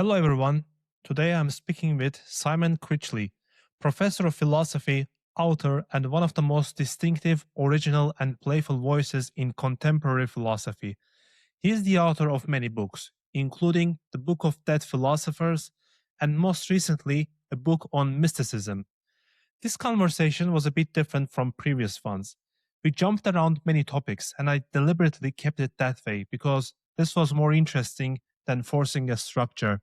Hello, everyone. Today I'm speaking with Simon Critchley, professor of philosophy, author, and one of the most distinctive, original, and playful voices in contemporary philosophy. He is the author of many books, including the Book of Dead Philosophers and most recently, a book on mysticism. This conversation was a bit different from previous ones. We jumped around many topics, and I deliberately kept it that way because this was more interesting than forcing a structure.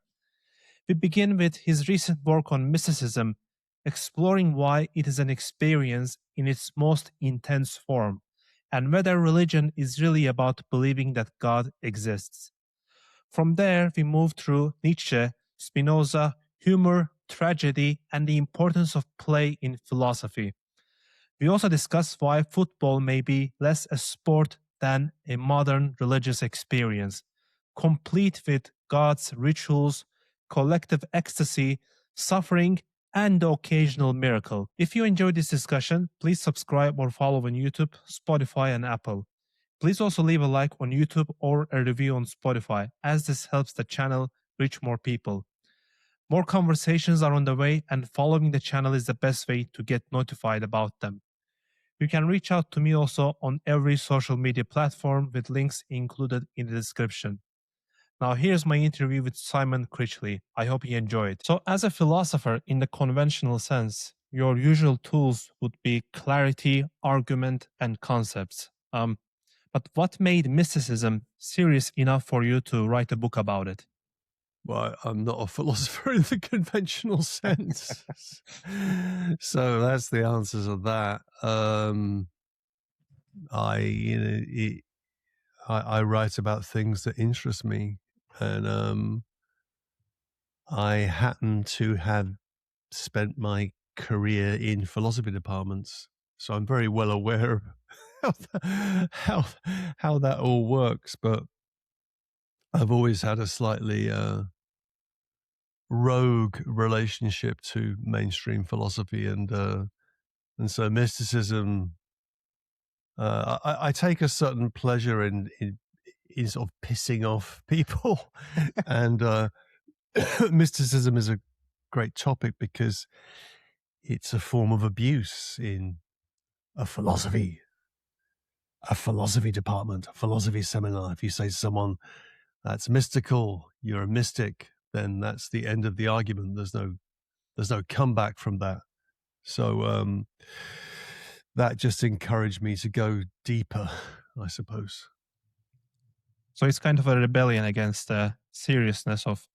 We begin with his recent work on mysticism, exploring why it is an experience in its most intense form, and whether religion is really about believing that God exists. From there, we move through Nietzsche, Spinoza, humor, tragedy, and the importance of play in philosophy. We also discuss why football may be less a sport than a modern religious experience, complete with God's rituals, collective ecstasy, suffering, and the occasional miracle. If you enjoyed this discussion, please subscribe or follow on YouTube, Spotify, and Apple. Please also leave a like on YouTube or a review on Spotify, as this helps the channel reach more people. More conversations are on the way, and following the channel is the best way to get notified about them. You can reach out to me also on every social media platform with links included in the description. Now, here's my interview with Simon Critchley. I hope you enjoy it. So, as a philosopher in the conventional sense, your usual tools would be clarity, argument, and concepts. But what made mysticism serious enough for you to write a book about it? Well, I'm not a philosopher in the conventional sense. So that's the answer to that. I write about things that interest me, and I happen to have spent my career in philosophy departments, so I'm very well aware of how that all works. But I've always had a slightly rogue relationship to mainstream philosophy, and so mysticism. I take a certain pleasure in sort of pissing off people, and mysticism is a great topic because it's a form of abuse in a philosophy department, a philosophy seminar. If you say to someone that's mystical, you're a mystic, then that's the end of the argument. There's no comeback from that. So that just encouraged me to go deeper, I suppose. So it's kind of a rebellion against the seriousness of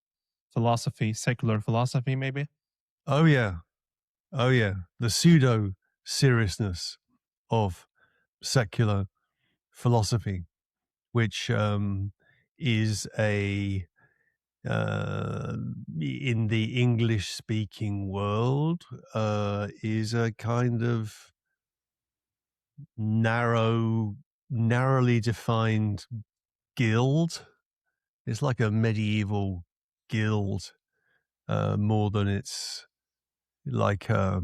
philosophy, secular philosophy, maybe? Oh yeah. The pseudo seriousness of secular philosophy, which is a in the English speaking world is a kind of narrowly defined guild. It's like a medieval guild, more than it's like I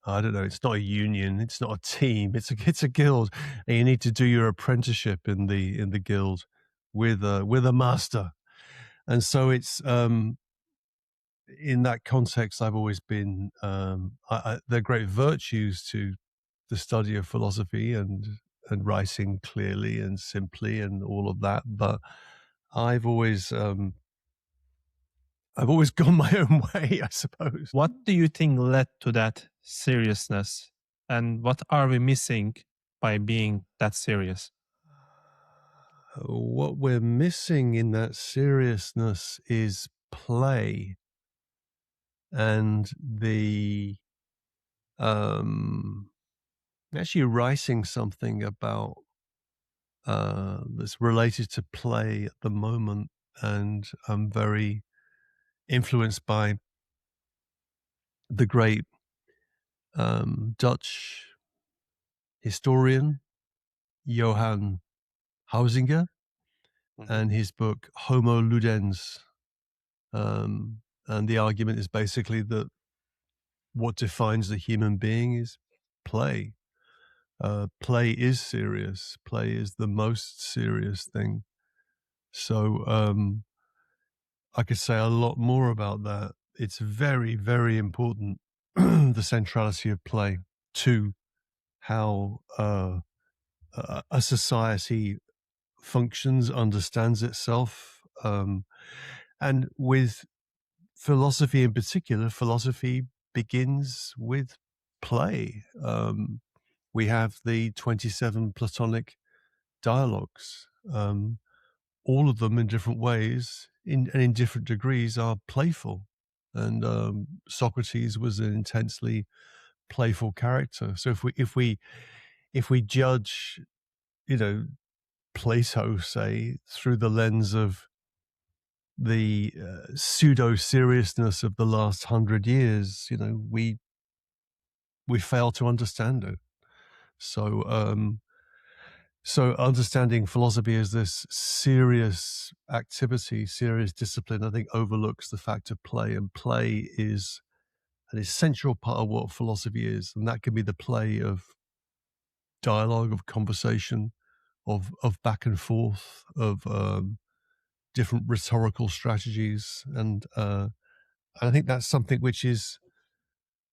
don't know. It's not a union. It's not a team. It's a guild, and you need to do your apprenticeship in the guild with a master. And so it's in that context, I've always been. There are great virtues to the study of philosophy and writing clearly and simply and all of that, but I've always gone my own way, I suppose. What do you think led to that seriousness? And what are we missing by being that serious? What we're missing in that seriousness is play, and the actually writing something about that's related to play at the moment, and I'm very influenced by the great Dutch historian Johan Huizinga and his book Homo Ludens. And the argument is basically that what defines the human being is play. Play is serious. Play is the most serious thing. So I could say a lot more about that. It's very, very important, the centrality of play to how a society functions, understands itself. And with philosophy in particular, philosophy begins with play. We have the 27 Platonic dialogues. All of them in different ways and in different degrees are playful. And Socrates was an intensely playful character. So if we judge, Plato, say, through the lens of the pseudo seriousness of the last 100 years, we fail to understand it. So understanding philosophy as this serious activity, serious discipline, I think overlooks the fact of play, and play is an essential part of what philosophy is, and that can be the play of dialogue, of conversation, of back and forth, of different rhetorical strategies, and I think that's something which is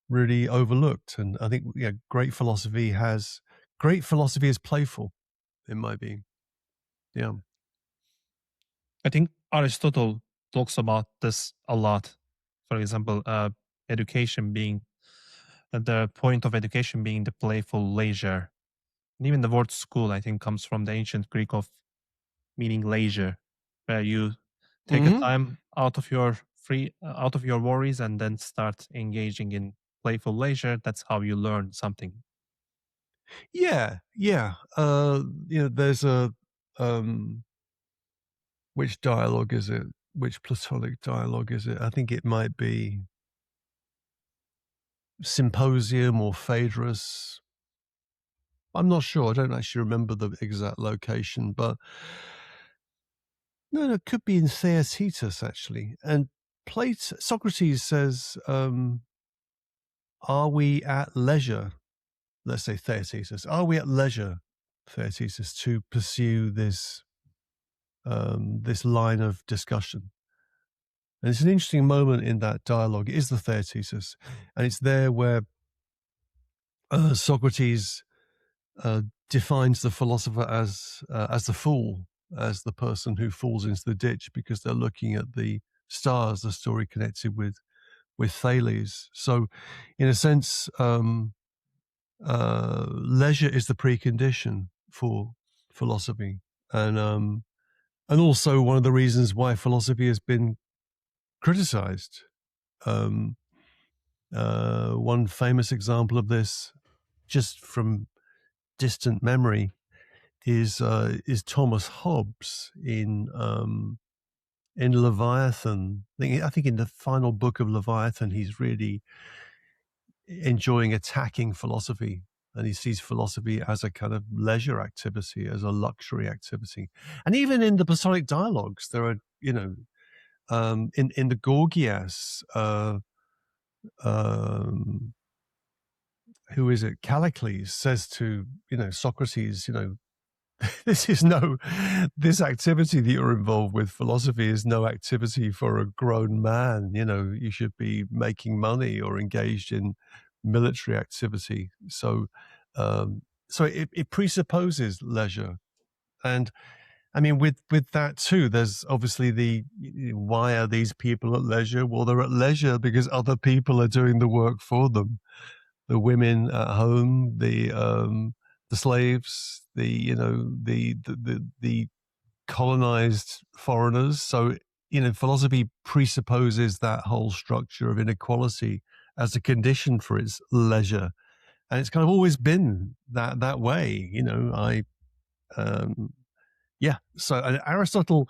really overlooked. And I think great philosophy is playful, in my being. Yeah. I think Aristotle talks about this a lot. For example, education being the point of education being the playful leisure. And even the word school, I think, comes from the ancient Greek of meaning leisure, where you take a Hmm. time out of your worries and then start engaging in playful leisure. That's how you learn something. Yeah, yeah. There's um, which dialogue is it? Which Platonic dialogue is it? I think it might be Symposium or Phaedrus. I'm not sure. I don't actually remember the exact location, but no, it could be in Theaetetus, actually. And Socrates says, are we at leisure? Let's say Theaetetus. Are we at leisure, Theaetetus, to pursue this line of discussion? And it's an interesting moment in that dialogue. It is the Theaetetus, and it's there where Socrates defines the philosopher as the fool, as the person who falls into the ditch because they're looking at the stars. The story connected with Thales. So, in a sense, leisure is the precondition for philosophy, and also one of the reasons why philosophy has been criticized. One famous example of this, just from distant memory, is Thomas Hobbes in Leviathan. I think in the final book of Leviathan, he's really enjoying attacking philosophy, and he sees philosophy as a kind of leisure activity, as a luxury activity. And even in the Platonic dialogues, there are, in the Gorgias, who is it? Callicles says to Socrates, this activity that you're involved with, philosophy, is no activity for a grown man. You should be making money or engaged in military activity. So it presupposes leisure. And I mean, with that too, there's obviously why are these people at leisure? Well, they're at leisure because other people are doing the work for them. The women at home, the slaves, the colonized foreigners. So philosophy presupposes that whole structure of inequality as a condition for its leisure, and it's kind of always been that way. Yeah. So Aristotle,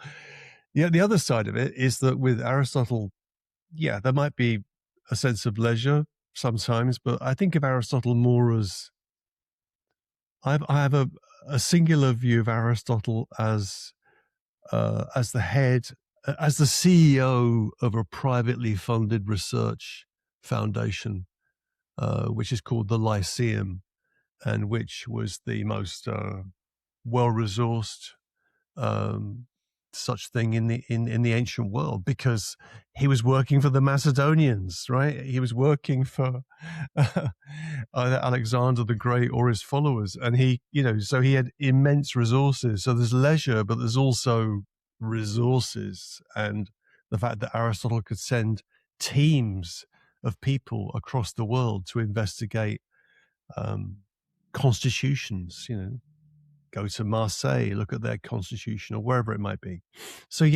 the other side of it is that with Aristotle, yeah, there might be a sense of leisure sometimes, but I think of Aristotle more as I have a singular view of Aristotle as the head, as the CEO of a privately funded research foundation, which is called the Lyceum, and which was the most well-resourced, such thing in the ancient world, because he was working for the Macedonians, right? He was working for either Alexander the Great or his followers, and he, so he had immense resources. So there's leisure, but there's also resources, and the fact that Aristotle could send teams of people across the world to investigate constitutions, go to Marseille, look at their constitution, or wherever it might be. So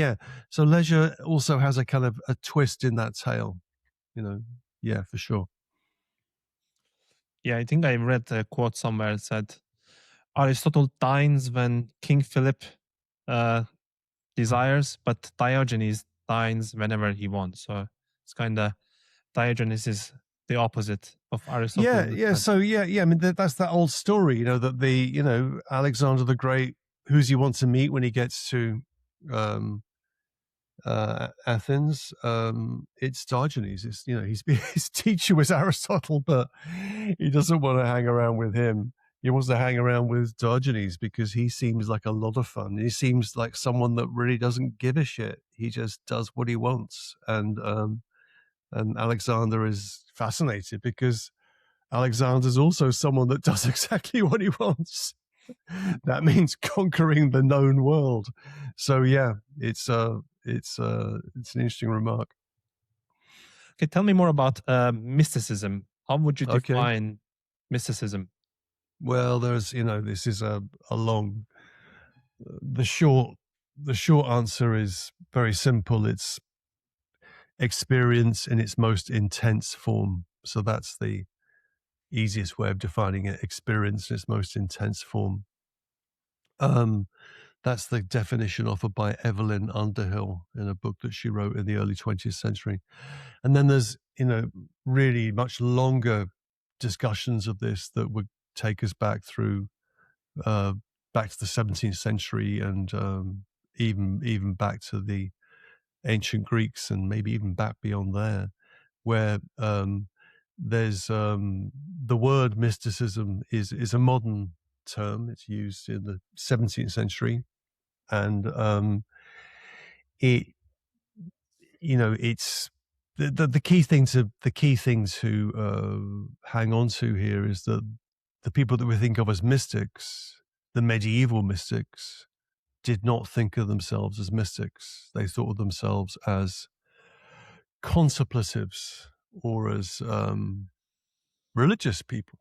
so leisure also has a kind of a twist in that tale, yeah, for sure. Yeah, I think I read a quote somewhere that said Aristotle dines when King Philip desires, but Diogenes dines whenever he wants. So it's kind of, Diogenes is the opposite of Aristotle. Yeah. So I mean, that's that old story, that the Alexander the Great, who's he want to meet when he gets to Athens? It's Diogenes. It's his teacher was Aristotle, but he doesn't want to hang around with him. He wants to hang around with Diogenes because he seems like a lot of fun. He seems like someone that really doesn't give a shit. He just does what he wants, and Alexander is fascinated because Alexander's also someone that does exactly what he wants. That means conquering the known world. So yeah, it's an interesting remark. Okay, tell me more about mysticism. How would you define mysticism? Well, there's this is a long. The short answer is very simple. It's experience in its most intense form. So that's the easiest way of defining it: experience in its most intense form. That's the definition offered by Evelyn Underhill in a book that she wrote in the early 20th century. And then there's, really much longer discussions of this that would take us back through, back to the 17th century and even back to the ancient Greeks and maybe even back beyond there, where there's the word mysticism is a modern term. It's used in the 17th century, and it's the key thing to hang on to here is that the people that we think of as mystics, the medieval mystics, did not think of themselves as mystics. They thought of themselves as contemplatives or as religious people.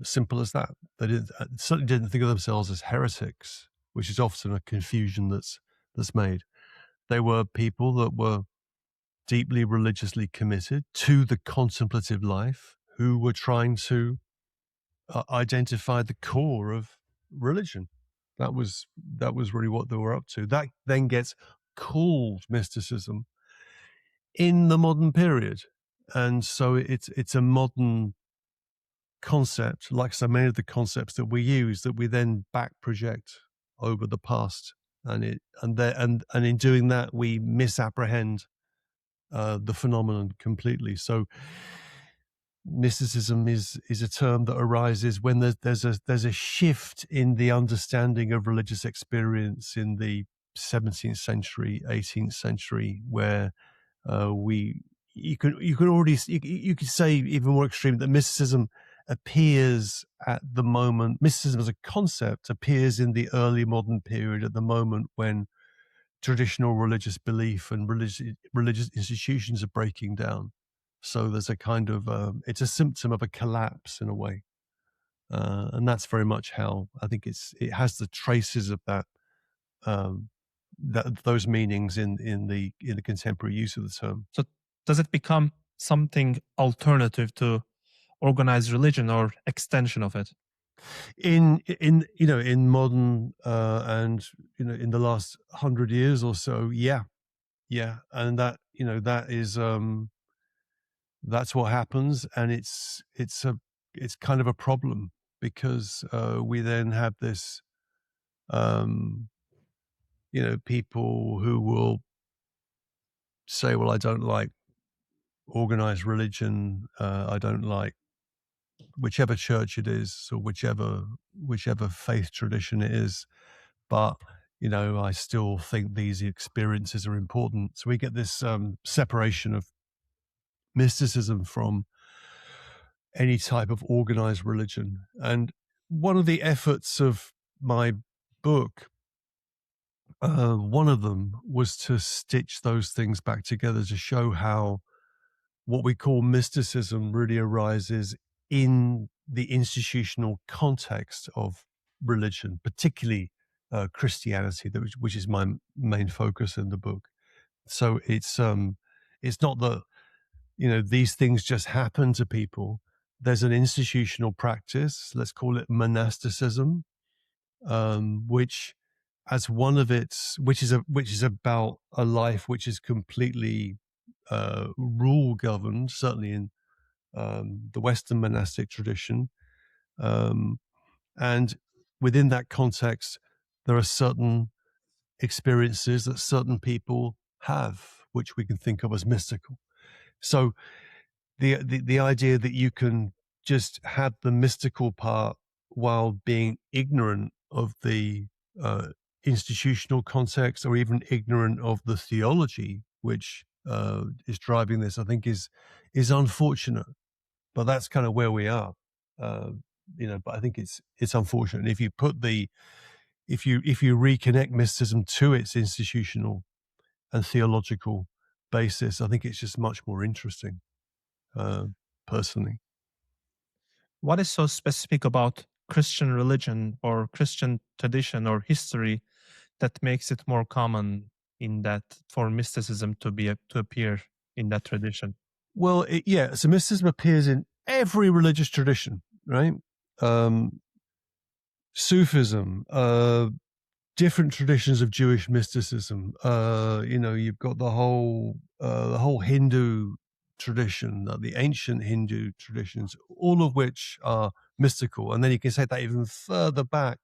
Simple as that. They certainly didn't think of themselves as heretics, which is often a confusion that's made. They were people that were deeply religiously committed to the contemplative life, who were trying to identify the core of religion. That was really what they were up to. That then gets called mysticism in the modern period, and so it's a modern concept, like so many of the concepts that we use, that we then back project over the past, and in doing that we misapprehend the phenomenon completely. So mysticism is a term that arises when there's a shift in the understanding of religious experience in the 17th century, 18th century, where you could say even more extreme that mysticism appears at the moment. Mysticism as a concept appears in the early modern period, at the moment when traditional religious belief and religious institutions are breaking down. So there's a kind of it's a symptom of a collapse in a way, and that's very much how I think it has the traces of that, those meanings in the contemporary use of the term. So does it become something alternative to organized religion or extension of it? In modern and in the last 100 years or so, yeah, and that that is that's what happens, and it's kind of a problem, because we then have this people who will say, well, I don't like organized religion, I don't like whichever church it is or whichever faith tradition it is, but I still think these experiences are important. So we get this separation of mysticism from any type of organized religion. And one of the efforts of my book, one of them was to stitch those things back together to show how what we call mysticism really arises in the institutional context of religion, particularly Christianity, which is my main focus in the book. So it's not that these things just happen to people. There's an institutional practice, let's call it monasticism, which as one of its, which is about a life which is completely rule governed, certainly in the Western monastic tradition. And within that context, there are certain experiences that certain people have, which we can think of as mystical. So the idea that you can just have the mystical part while being ignorant of the institutional context, or even ignorant of the theology which is driving this, I think is unfortunate. But that's kind of where we are, But I think it's unfortunate. If you put if you reconnect mysticism to its institutional and theological basis, I think it's just much more interesting, personally. What is so specific about Christian religion or Christian tradition or history that makes it more common in that for mysticism to appear in that tradition? Well, so mysticism appears in every religious tradition, right? Sufism, different traditions of Jewish mysticism. You've got the whole Hindu tradition, the ancient Hindu traditions, all of which are mystical. And then you can take that even further back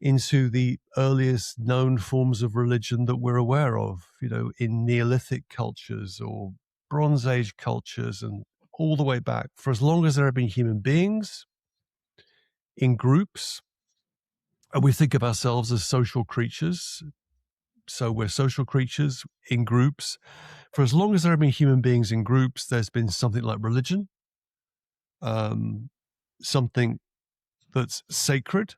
into the earliest known forms of religion that we're aware of, in Neolithic cultures or Bronze Age cultures, and all the way back. For as long as there have been human beings in groups, and we think of ourselves as social creatures, so we're social creatures in groups. For as long as there have been human beings in groups, there's been something like religion, something that's sacred,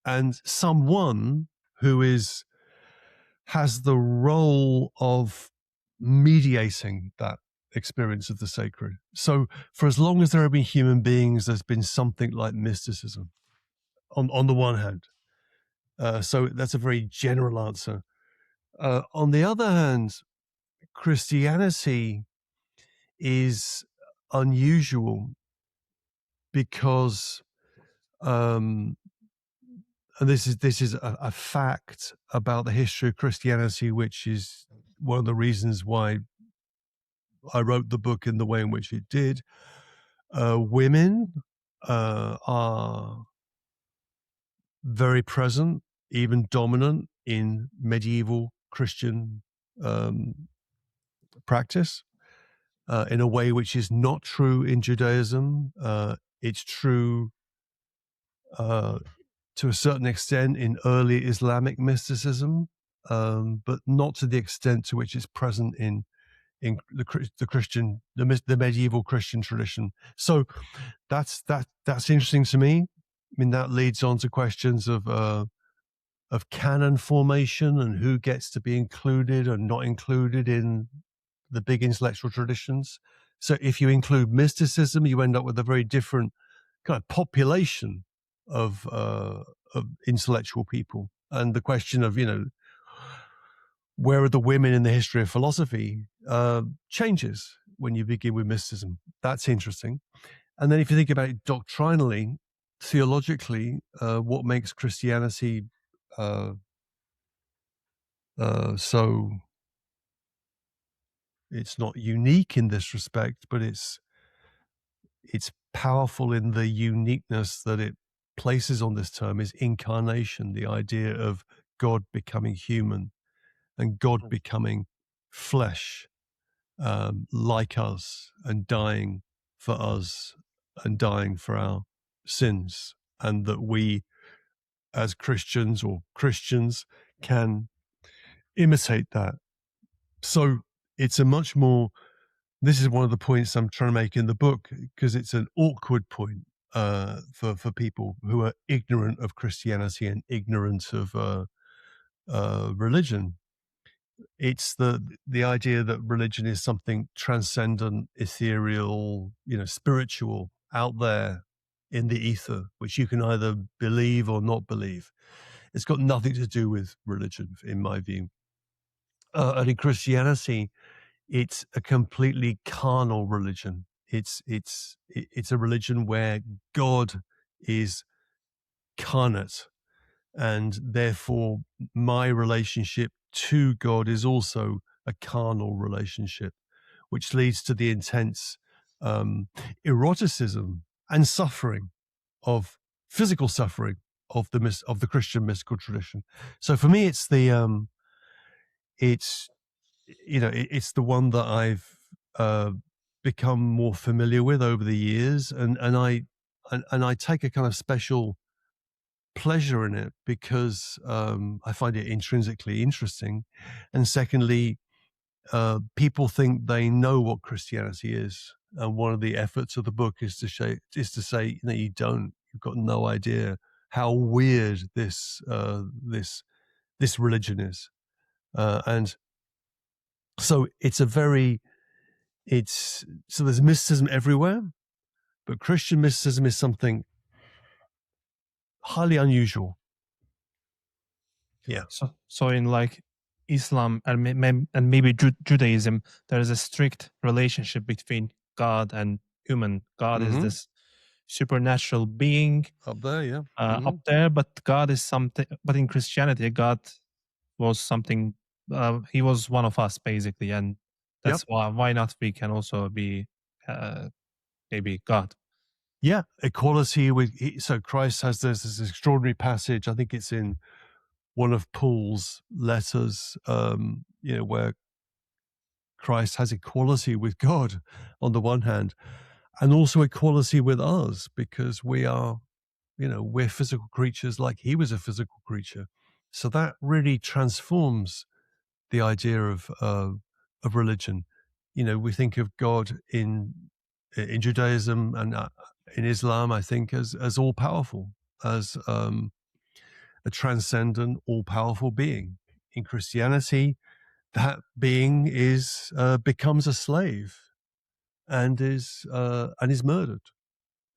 and someone who has the role of mediating that experience of the sacred. So for as long as there have been human beings, there's been something like mysticism on the one hand. So that's a very general answer. On the other hand, Christianity is unusual because, and this is a fact about the history of Christianity, which is one of the reasons why I wrote the book in the way in which it did. Women are very present, even dominant in medieval Christian practice, in a way which is not true in Judaism. It's true to a certain extent in early Islamic mysticism, but not to the extent to which it's present in the medieval Christian tradition. So that's interesting to me. I mean, that leads on to questions of canon formation and who gets to be included and not included in the big intellectual traditions. So if you include mysticism, you end up with a very different kind of population of intellectual people. And the question of, where are the women in the history of philosophy changes when you begin with mysticism. That's interesting. And then if you think about it doctrinally, theologically, what makes Christianity so, it's not unique in this respect, but it's powerful in the uniqueness that it places on this term, is incarnation, the idea of God becoming human and God becoming flesh, like us, and dying for us and dying for our sins, and that we as Christians or Christians can imitate that. So it's a much more, this is one of the points I'm trying to make in the book, because it's an awkward point for people who are ignorant of Christianity and ignorant of religion. It's the idea that religion is something transcendent, ethereal, spiritual, out there in the ether, which you can either believe or not believe. It's got nothing to do with religion, in my view. And in Christianity, it's a completely carnal religion. It's a religion where God is carnate, and therefore my relationship to God is also a carnal relationship, which leads to the intense eroticism and suffering of physical suffering of the Christian mystical tradition. So for me, it's the it's the one that I've become more familiar with over the years, and I take a kind of special pleasure in it because I find it intrinsically interesting, and secondly, people think they know what Christianity is, and one of the efforts of the book is to say you don't. You've got no idea how weird this religion is, and so so there's mysticism everywhere, but Christian mysticism is something highly unusual. Yeah. So in like Islam and maybe Judaism, there is a strict relationship between God and human. God is this supernatural being Up there, yeah. up there, but God is something. But in Christianity, God was something. He was one of us, basically, and that's why not we can also be maybe God. Yeah, equality with. So Christ has this extraordinary passage. I think it's in one of Paul's letters, where Christ has equality with God on the one hand, and also equality with us, because we are, we're physical creatures like he was a physical creature. So that really transforms the idea of religion. We think of God in Judaism and in Islam, I think, as all powerful, as a transcendent, all powerful being. In Christianity, that being becomes a slave and is murdered,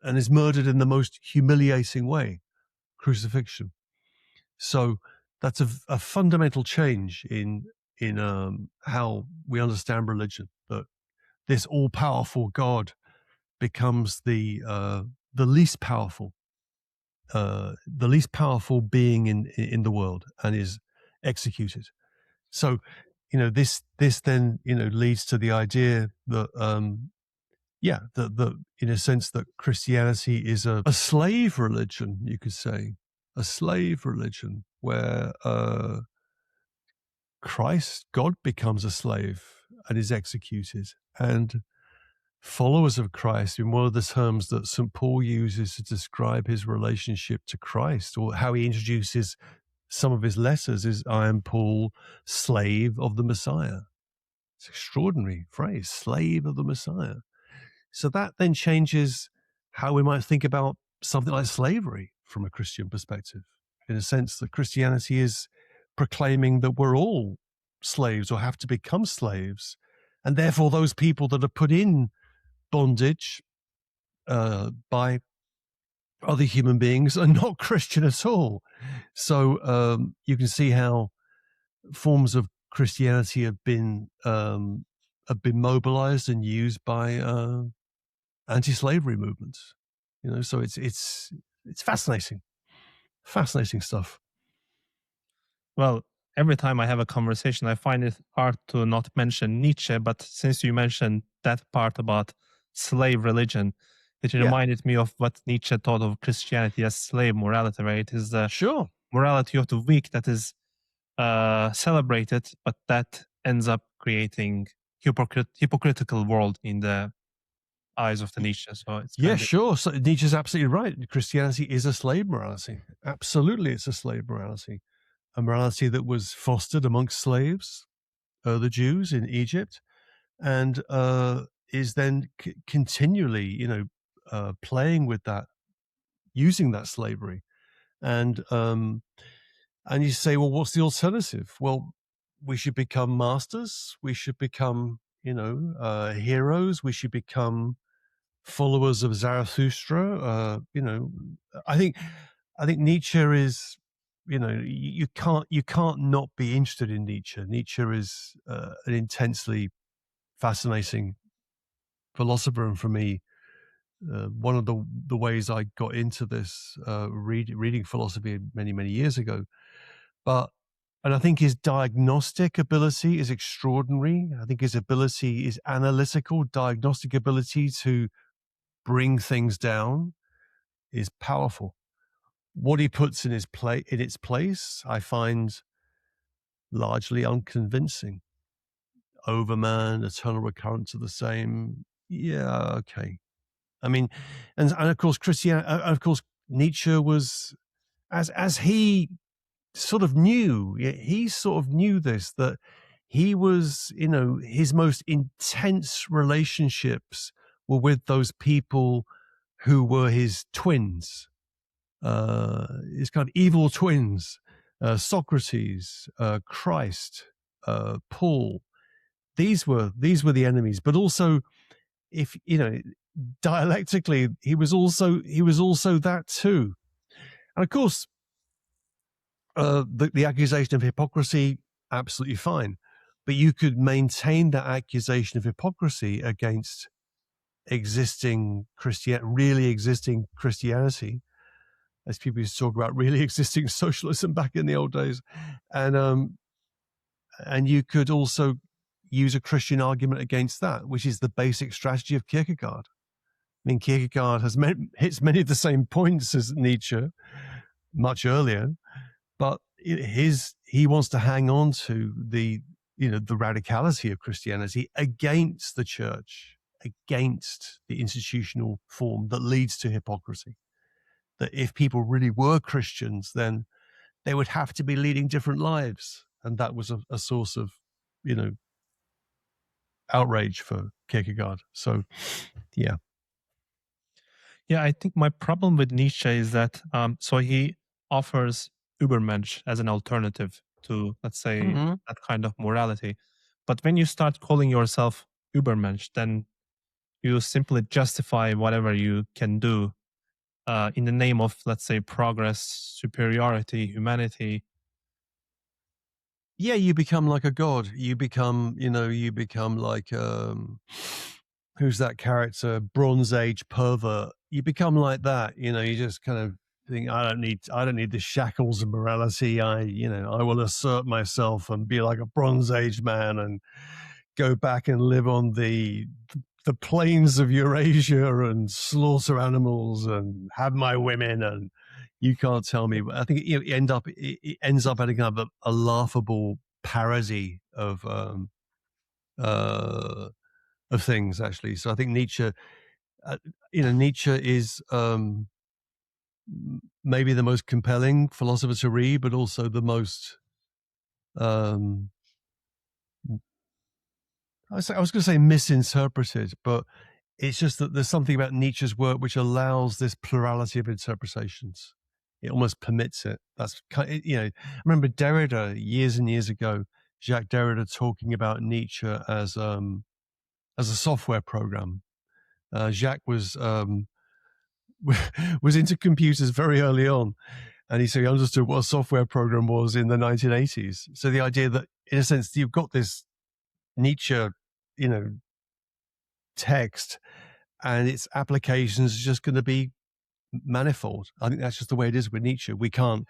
and is murdered in the most humiliating way, crucifixion. So that's a fundamental change in how we understand religion. That this all-powerful God becomes the least powerful being in the world, and is executed. So, this then leads to the idea that that in a sense that Christianity is a slave religion, you could say, a slave religion where God becomes a slave and is executed, and followers of Christ, in one of the terms that St. Paul uses to describe his relationship to Christ, or how he introduces some of his letters, is "I am Paul, slave of the Messiah." It's an extraordinary phrase, slave of the Messiah. So that then changes how we might think about something like slavery from a Christian perspective, in a sense that Christianity is proclaiming that we're all slaves or have to become slaves, and therefore those people that are put in bondage by other human beings are not Christian at all. So you can see how forms of Christianity have been mobilized and used by anti-slavery movements. So it's fascinating stuff. Well, every time I have a conversation, I find it hard to not mention Nietzsche. But since you mentioned that part about slave religion, it reminded me of what Nietzsche thought of Christianity as slave morality, right? It is the morality of the weak that is celebrated, but that ends up creating hypocritical world in the eyes of the Nietzsche. So it's Yeah, kind of sure. So Nietzsche's absolutely right. Christianity is a slave morality. Absolutely, it's a slave morality. A morality that was fostered amongst slaves, the Jews in Egypt, and is then continually, playing with that, using that slavery. And you say, well, what's the alternative? Well, we should become masters. We should become, heroes. We should become followers of Zarathustra. I think Nietzsche is, you can't not be interested in Nietzsche. Nietzsche is an intensely fascinating philosopher, and for me, one of the ways I got into this reading philosophy many years ago. And I think his diagnostic ability is extraordinary. I think his ability, his analytical diagnostic ability to bring things down is powerful. What he puts in its place, I find largely unconvincing. Overman, eternal recurrence of the same. Yeah, okay. I mean, and of course, Nietzsche was, as he sort of knew, he sort of knew this, that he was, his most intense relationships were with those people who were his twins, his kind of evil twins, Socrates, Christ, Paul. These were the enemies, but also, if dialectically, he was also that too. And of course, the accusation of hypocrisy, absolutely fine, but you could maintain that accusation of hypocrisy against really existing Christianity, as people used to talk about really existing socialism back in the old days, and you could also use a Christian argument against that, which is the basic strategy of Kierkegaard. I mean, Kierkegaard hits many of the same points as Nietzsche much earlier, but he wants to hang on to the radicality of Christianity against the church, against the institutional form that leads to hypocrisy. That if people really were Christians, then they would have to be leading different lives, and that was a source of outrage for Kierkegaard. So, yeah. Yeah, I think my problem with Nietzsche is that so he offers Übermensch as an alternative to, let's say, that kind of morality. But when you start calling yourself Übermensch, then you simply justify whatever you can do in the name of, let's say, progress, superiority, humanity. Yeah, you become like a god. You become like who's that character? Bronze Age pervert. You become like that. You just kind of think, I don't need the shackles of morality. I will assert myself and be like a Bronze Age man and go back and live on the plains of Eurasia and slaughter animals and have my women, and you can't tell me. I think it ends up adding up a laughable parody of things, actually. So I think Nietzsche, Nietzsche is maybe the most compelling philosopher to read, but also the most I was going to say misinterpreted, but it's just that there's something about Nietzsche's work which allows this plurality of interpretations. It almost permits it. That's I remember Derrida years and years ago, Jacques Derrida, talking about Nietzsche as a software program. Jacques was was into computers very early on, and he said he understood what a software program was in the 1980s. So the idea that, in a sense, you've got this Nietzsche, text, and its applications are just going to be manifold. I think that's just the way it is with Nietzsche. We can't,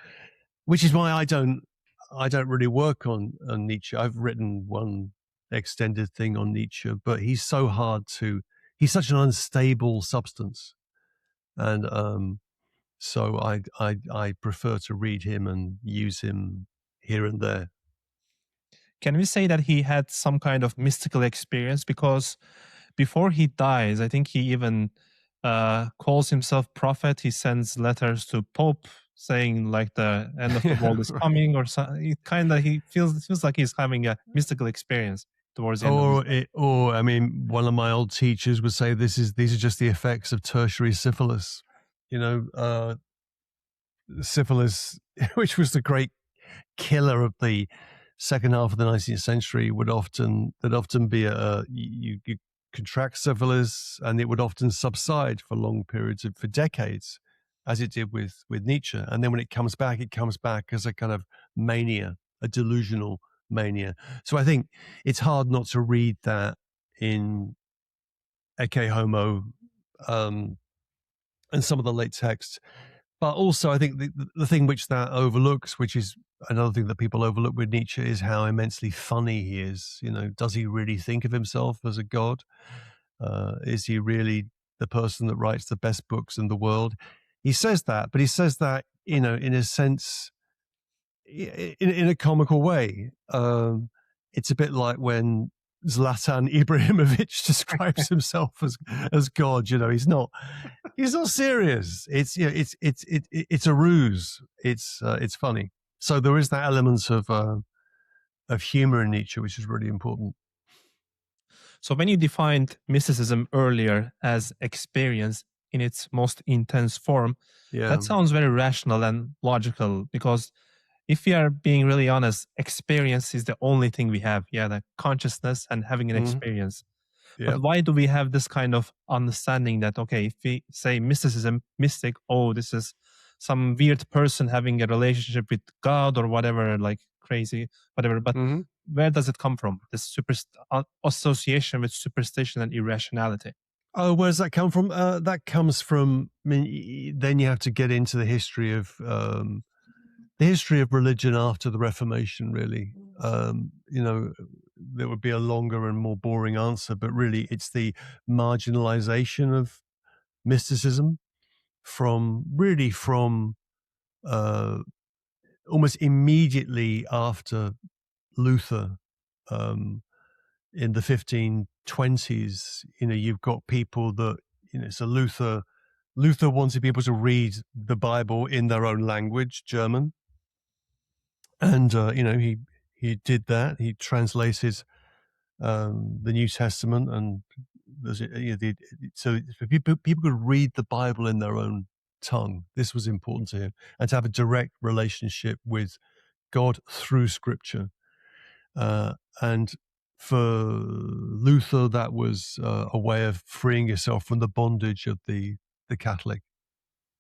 which is why I don't really work on Nietzsche. I've written one extended thing on Nietzsche, but he's so hard to. He's such an unstable substance, and so I prefer to read him and use him here and there. Can we say that he had some kind of mystical experience? Because before he dies, I think he even calls himself prophet. He sends letters to Pope saying like the end of the world is Right. coming, or so. He feels like he's having a mystical experience towards the end of his life. Or I mean, one of my old teachers would say these are just the effects of tertiary syphilis. Syphilis, which was the great killer of the second half of the 19th century, would often be you contract syphilis, and it would often subside for long periods for decades, as it did with Nietzsche. And then when it comes back as a kind of mania, a delusional mania. So I think it's hard not to read that in Ecce Homo and some of the late texts. But also, I think the thing which that overlooks, which is another thing that people overlook with Nietzsche, is how immensely funny he is. Does he really think of himself as a god? Is he really the person that writes the best books in the world? He says that, but he says that, in a sense, in a comical way. It's a bit like when Zlatan Ibrahimovic describes himself as God. He's not serious. It's it's a ruse. It's funny. So there is that element of humor in Nietzsche, which is really important. So when you defined mysticism earlier as experience in its most intense form, that sounds very rational and logical, because if we are being really honest, experience is the only thing we have. Yeah, the consciousness and having an experience. But why do we have this kind of understanding that, okay, if we say mysticism, mystic, oh, this is some weird person having a relationship with God or whatever, like crazy, whatever. But where does it come from? This association with superstition and irrationality. Oh, where does that come from? That comes from, then you have to get into the history of religion after the Reformation, really. There would be a longer and more boring answer, but really it's the marginalization of mysticism from almost immediately after Luther, in the 1520s. You've got people that, so Luther wanted people to read the Bible in their own language, German. And, he did that. He translated the New Testament, and so people could read the Bible in their own tongue. This was important to him, and to have a direct relationship with God through Scripture. And for Luther, that was a way of freeing yourself from the bondage of the Catholic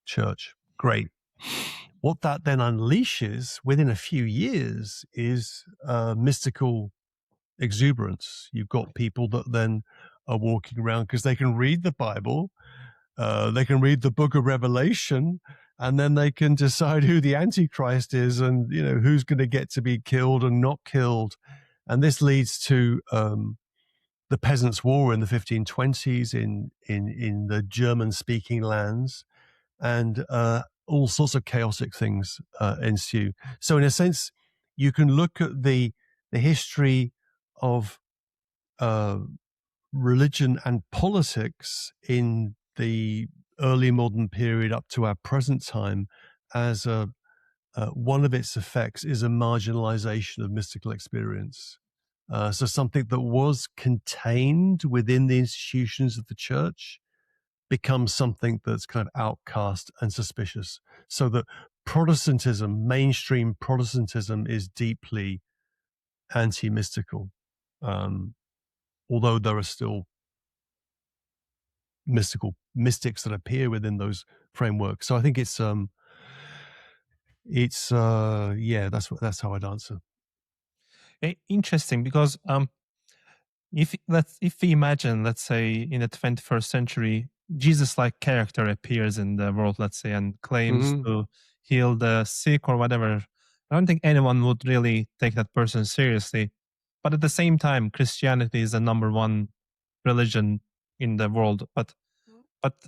Church. Great. What that then unleashes within a few years is mystical exuberance. You've got people that then are walking around because they can read the Bible, they can read the Book of Revelation, and then they can decide who the Antichrist is, and who's going to get to be killed and not killed. And this leads to the Peasants' War in the 1520s in the German-speaking lands, and all sorts of chaotic things ensue. So in a sense, you can look at the history of religion and politics in the early modern period up to our present time as one of its effects is a marginalization of mystical experience. So something that was contained within the institutions of the church becomes something that's kind of outcast and suspicious. So that Protestantism, mainstream Protestantism, is deeply anti-mystical, although there are still mystics that appear within those frameworks. So I think it's that's how I'd answer. Interesting, because if we imagine, let's say, in the 21st century, Jesus-like character appears in the world, let's say, and claims to heal the sick or whatever, I don't think anyone would really take that person seriously. But at the same time, Christianity is the number one religion in the world. But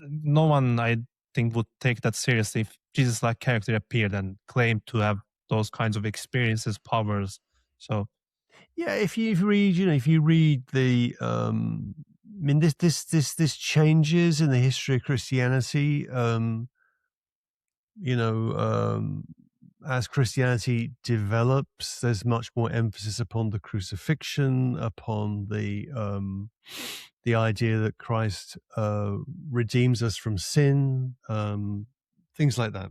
no one, I think, would take that seriously if Jesus-like character appeared and claimed to have those kinds of experiences, powers. So yeah, if you read the mean, this changes in the history of Christianity. As Christianity develops, there's much more emphasis upon the crucifixion, upon the idea that Christ redeems us from sin, things like that.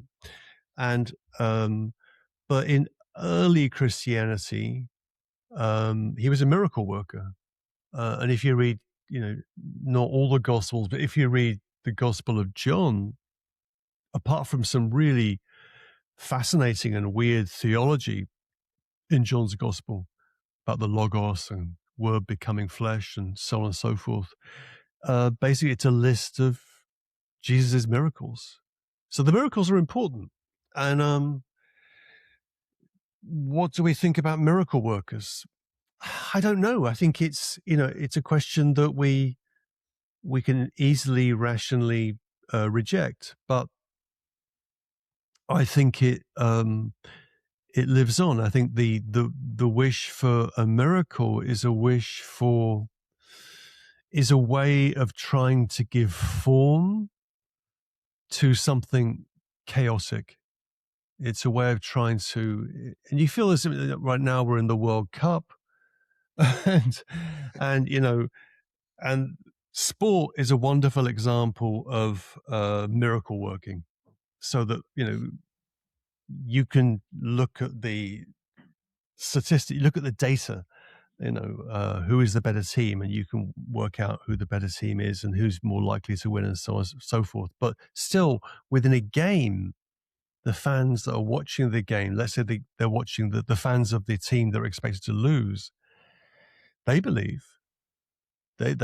And but in early Christianity, he was a miracle worker. And if you read, not all the Gospels, but if you read the Gospel of John, apart from some really fascinating and weird theology in John's Gospel about the Logos and Word becoming flesh and so on and so forth, basically it's a list of Jesus' miracles. So the miracles are important. And what do we think about miracle workers? I don't know. I think it's a question that we can easily rationally reject, but I think it lives on. I think the wish for a miracle is a way of trying to give form to something chaotic. It's a way of trying to, and you feel as if right now we're in the World Cup, and and sport is a wonderful example of miracle working, so that you can look at the statistic, you look at the data, who is the better team, and you can work out who the better team is and who's more likely to win, and so on and so forth. But still, within a game, the fans that are watching the game, let's say they're watching the fans of the team that are expected to lose, they believe there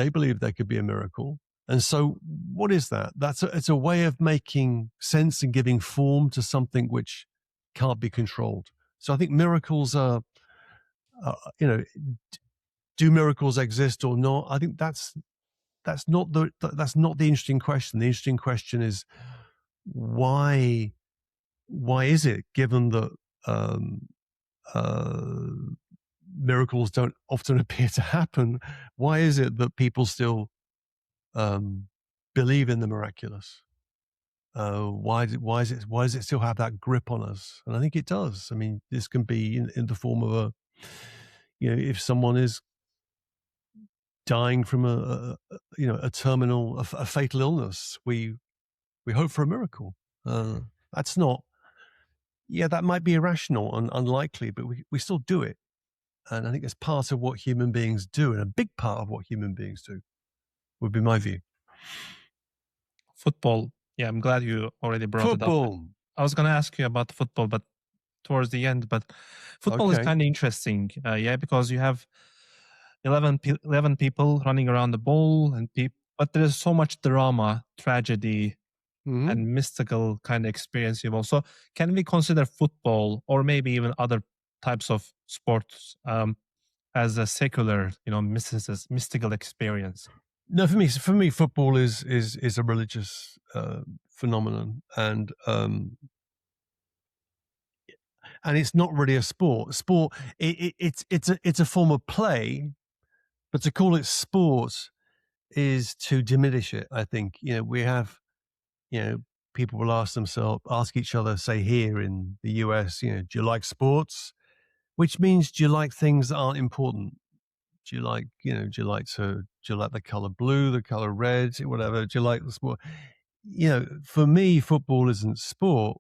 could be a miracle. And so what is that? It's a way of making sense and giving form to something which can't be controlled. So I think miracles are, do miracles exist or not? I think that's not the interesting question. The interesting question is why is it, given that miracles don't often appear to happen, why is it that people still believe in the miraculous? Why does it still have that grip on us? And I think it does. I mean, this can be in the form of if someone is dying from a terminal, a fatal illness, we hope for a miracle. That's not. Yeah, that might be irrational and unlikely, but we still do it. And I think it's part of what human beings do, and a big part of what human beings do, would be my view. Football. Yeah, I'm glad you already brought it up. Football. I was going to ask you about football, but towards the end. But football is kind of interesting, because you have 11 people running around the ball, but there's so much drama, tragedy, and mystical kind of experience involved. So can we consider football, or maybe even other types of sports, as a secular, mystical experience? No, for me, football is a religious phenomenon, and it's not really a sport. Sport, it's a form of play, but to call it sport is to diminish it. I think we have, people will ask each other, say here in the US, do you like sports? Which means, do you like things that aren't important? Do you like, do you like the color blue, the color red, whatever? Do you like the sport? For me, football isn't sport.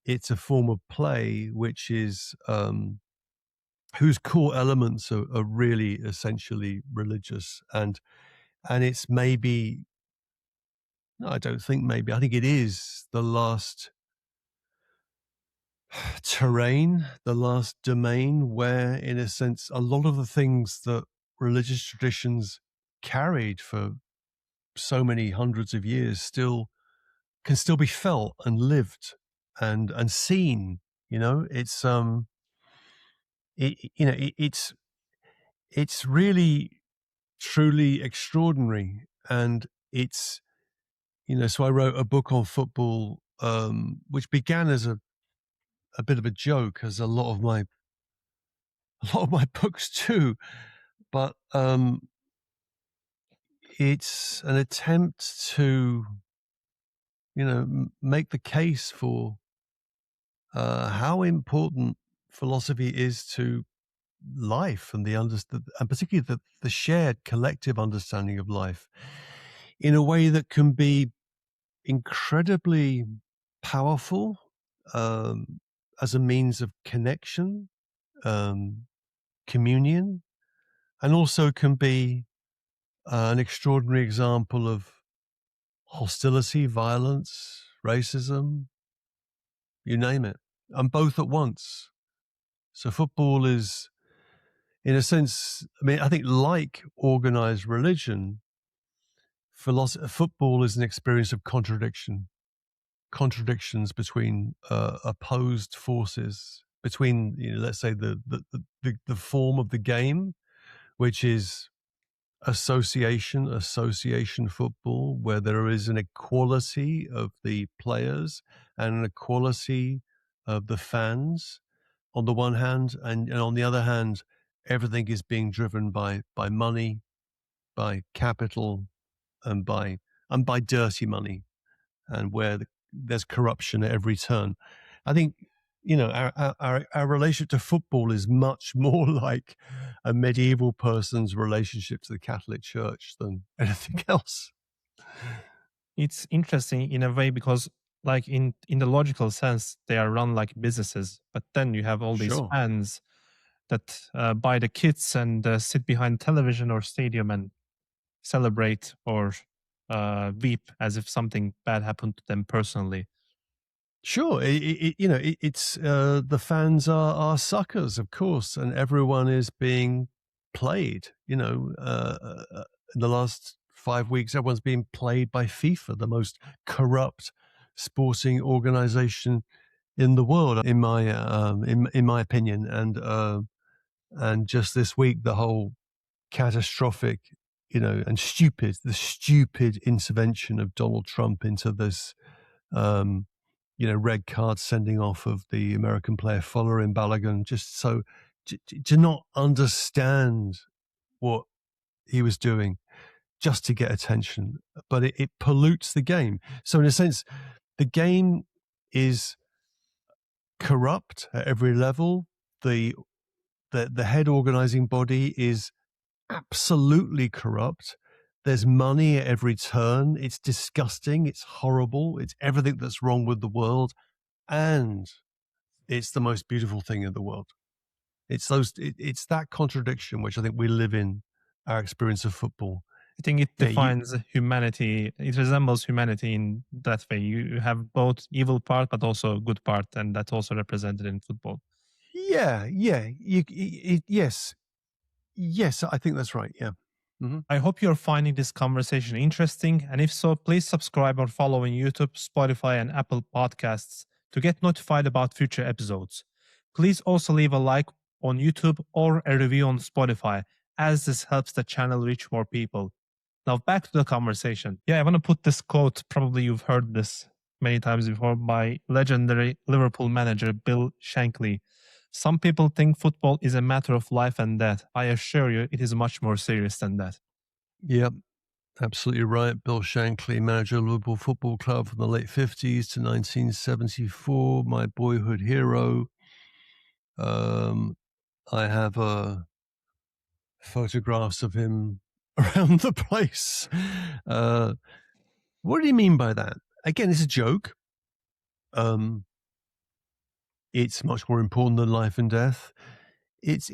It's a form of play, which is, whose core elements are really essentially religious. And it's maybe, no, I don't think maybe, I think it is the last terrain, the last domain where, in a sense, a lot of the things that religious traditions carried for so many hundreds of years can still be felt and lived and seen. It's it's really truly extraordinary. And it's, so I wrote a book on football, which began as a bit of a joke, as a lot of my books too. But it's an attempt to, make the case for how important philosophy is to life and and particularly the shared collective understanding of life in a way that can be incredibly powerful, as a means of connection, um, communion, and also can be an extraordinary example of hostility, violence, racism, you name it, and both at once. So football is, in a sense, I think like organized religion, football is an experience of contradictions between opposed forces, between, let's say, the form of the game, which is association football, where there is an equality of the players and an equality of the fans on the one hand, and on the other hand, everything is being driven by money, by capital, and by dirty money, and where there's corruption at every turn. I think, our relationship to football is much more like a medieval person's relationship to the Catholic Church than anything else. It's interesting in a way because, like in the logical sense, they are run like businesses. But then you have all these Sure. fans that buy the kits and sit behind television or stadium and celebrate or weep as if something bad happened to them personally. Sure, it's the fans are suckers, of course, and everyone is being played. In the last 5 weeks, everyone's being played by FIFA, the most corrupt sporting organization in the world, in my opinion. And just this week, the whole catastrophic, and the stupid intervention of Donald Trump into this. Um, red card sending off of the American player Fuller in Balogun, just so to not understand what he was doing just to get attention. But it pollutes the game. So in a sense, the game is corrupt at every level. The head organizing body is absolutely corrupt. There's money at every turn. It's disgusting. It's horrible. It's everything that's wrong with the world. And it's the most beautiful thing in the world. It's that contradiction which I think we live in our experience of football. I think it Yeah, defines humanity. It resembles humanity in that way. You have both evil part, but also good part, and that's also represented in football. yeah. Yes, I think that's right. Yeah. Mm-hmm. I hope you're finding this conversation interesting, and if so, please subscribe or follow on YouTube, Spotify, and Apple Podcasts to get notified about future episodes. Please also leave a like on YouTube or a review on Spotify, as this helps the channel reach more people. Now back to the conversation. Yeah, I want to put this quote, probably you've heard this many times before, by legendary Liverpool manager Bill Shankly. Some people think football is a matter of life and death. I assure you, it is much more serious than that. Yep, absolutely right. Bill Shankly, manager of Liverpool Football Club from the late 50s to 1974, my boyhood hero. I have photographs of him around the place. What do you mean by that? Again, it's a joke. It's much more important than life and death. But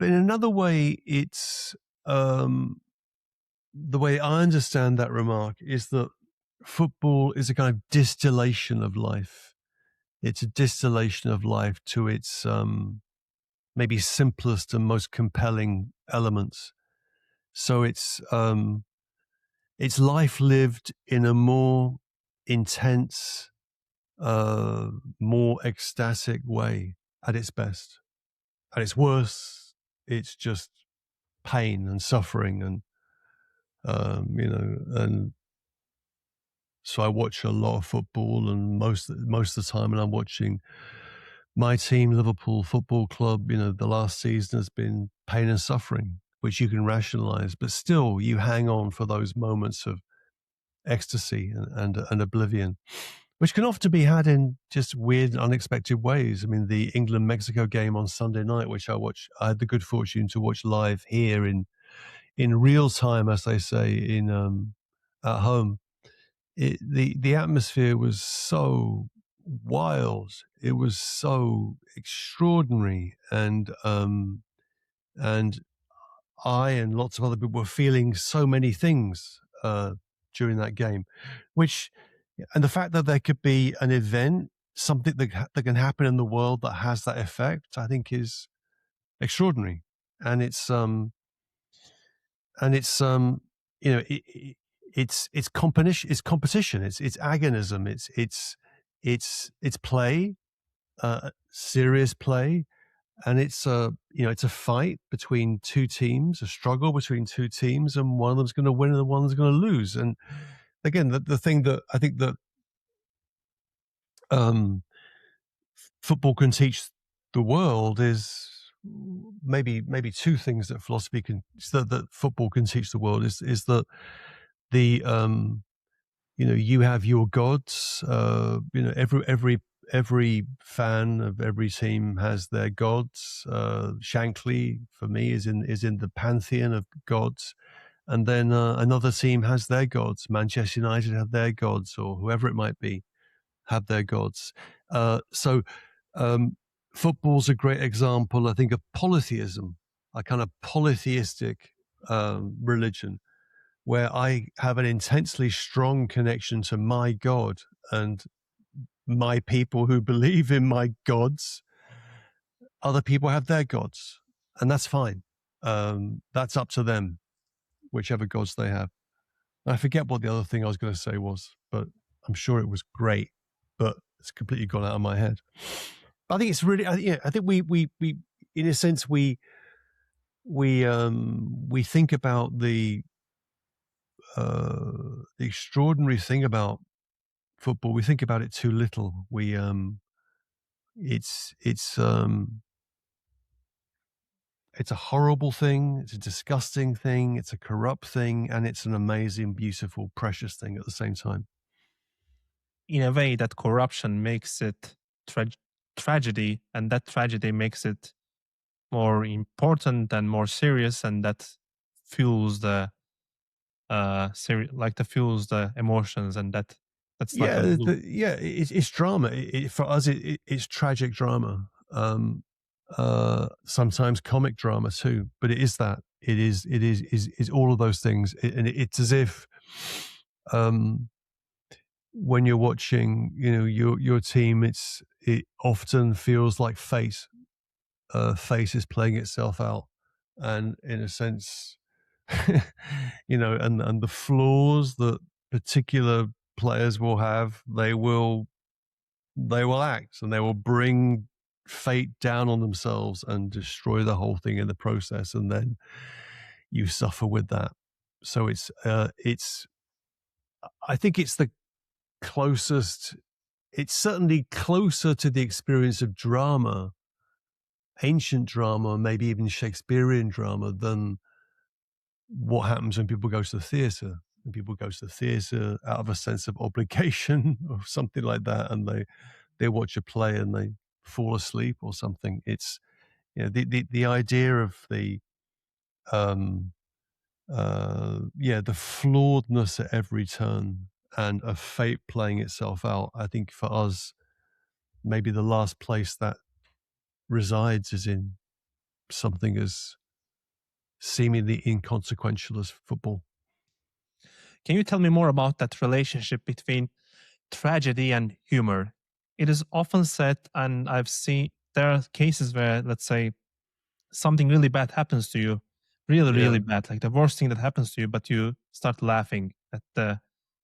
in another way, it's the way I understand that remark is that football is a kind of distillation of life. It's a distillation of life to its maybe simplest and most compelling elements. So it's life lived in a more intense, more ecstatic way at its best. At its worst, it's just pain and suffering, and and so I watch a lot of football, and most of the time when I'm watching my team, Liverpool Football Club, the last season has been pain and suffering. which you can rationalize, but still you hang on for those moments of ecstasy and oblivion, which can often be had in just weird, unexpected ways. I mean, the England-Mexico game on Sunday night, which I had the good fortune to watch live here in real time, as they say, at home. The atmosphere was so wild. It was so extraordinary, and I and lots of other people were feeling so many things during that game, and the fact that there could be an event, something that can happen in the world that has that effect, I think is extraordinary. And it's it's competition, it's agonism, it's play, serious play, and it's a fight between two teams, a struggle between two teams, and one of them's going to win and one of them's going to lose. And again, the thing that I think that football can teach the world is maybe two things that philosophy can that football can teach the world is that the you have your gods. Every fan of every team has their gods. Shankly, for me, is in the pantheon of gods, and then another team has their gods. Manchester United have their gods, or whoever it might be, have their gods. So football's a great example, I think, of polytheism, a kind of polytheistic religion, where I have an intensely strong connection to my God and my people who believe in my gods. Other people have their gods, and that's fine. That's up to them, whichever gods they have. I forget what the other thing I was going to say was, but I'm sure it was great, but it's completely gone out of my head. But I think it's really, I think we in a sense, we think about the extraordinary thing about football. We think about it too little. It's a horrible thing. It's a disgusting thing. It's a corrupt thing, and it's an amazing, beautiful, precious thing at the same time. In a way, that corruption makes it tragedy, and that tragedy makes it more important and more serious, and that fuels the fuels the emotions, and that's like a loop. It's drama. For us, it's tragic drama. Sometimes comic drama too, but it is that. It is all of those things, and it's as if when you're watching, your team, it often feels like fate. Fate is playing itself out, and in a sense, and the flaws that particular players will have, they will act, and they will bring fate down on themselves and destroy the whole thing in the process, and then you suffer with that. So I think it's the closest, it's certainly closer to the experience of drama, ancient drama, maybe even Shakespearean drama, than what happens when people go to the theatre. When people go to the theatre out of a sense of obligation or something like that, and they watch a play and they fall asleep or something. It's the idea of the flawedness at every turn and of fate playing itself out. I think for us, maybe the last place that resides is in something as seemingly inconsequential as football. Can you tell me more about that relationship between tragedy and humor? It is often said, and I've seen there are cases where, let's say, something really bad happens to you, really bad, like the worst thing that happens to you, but you start laughing at the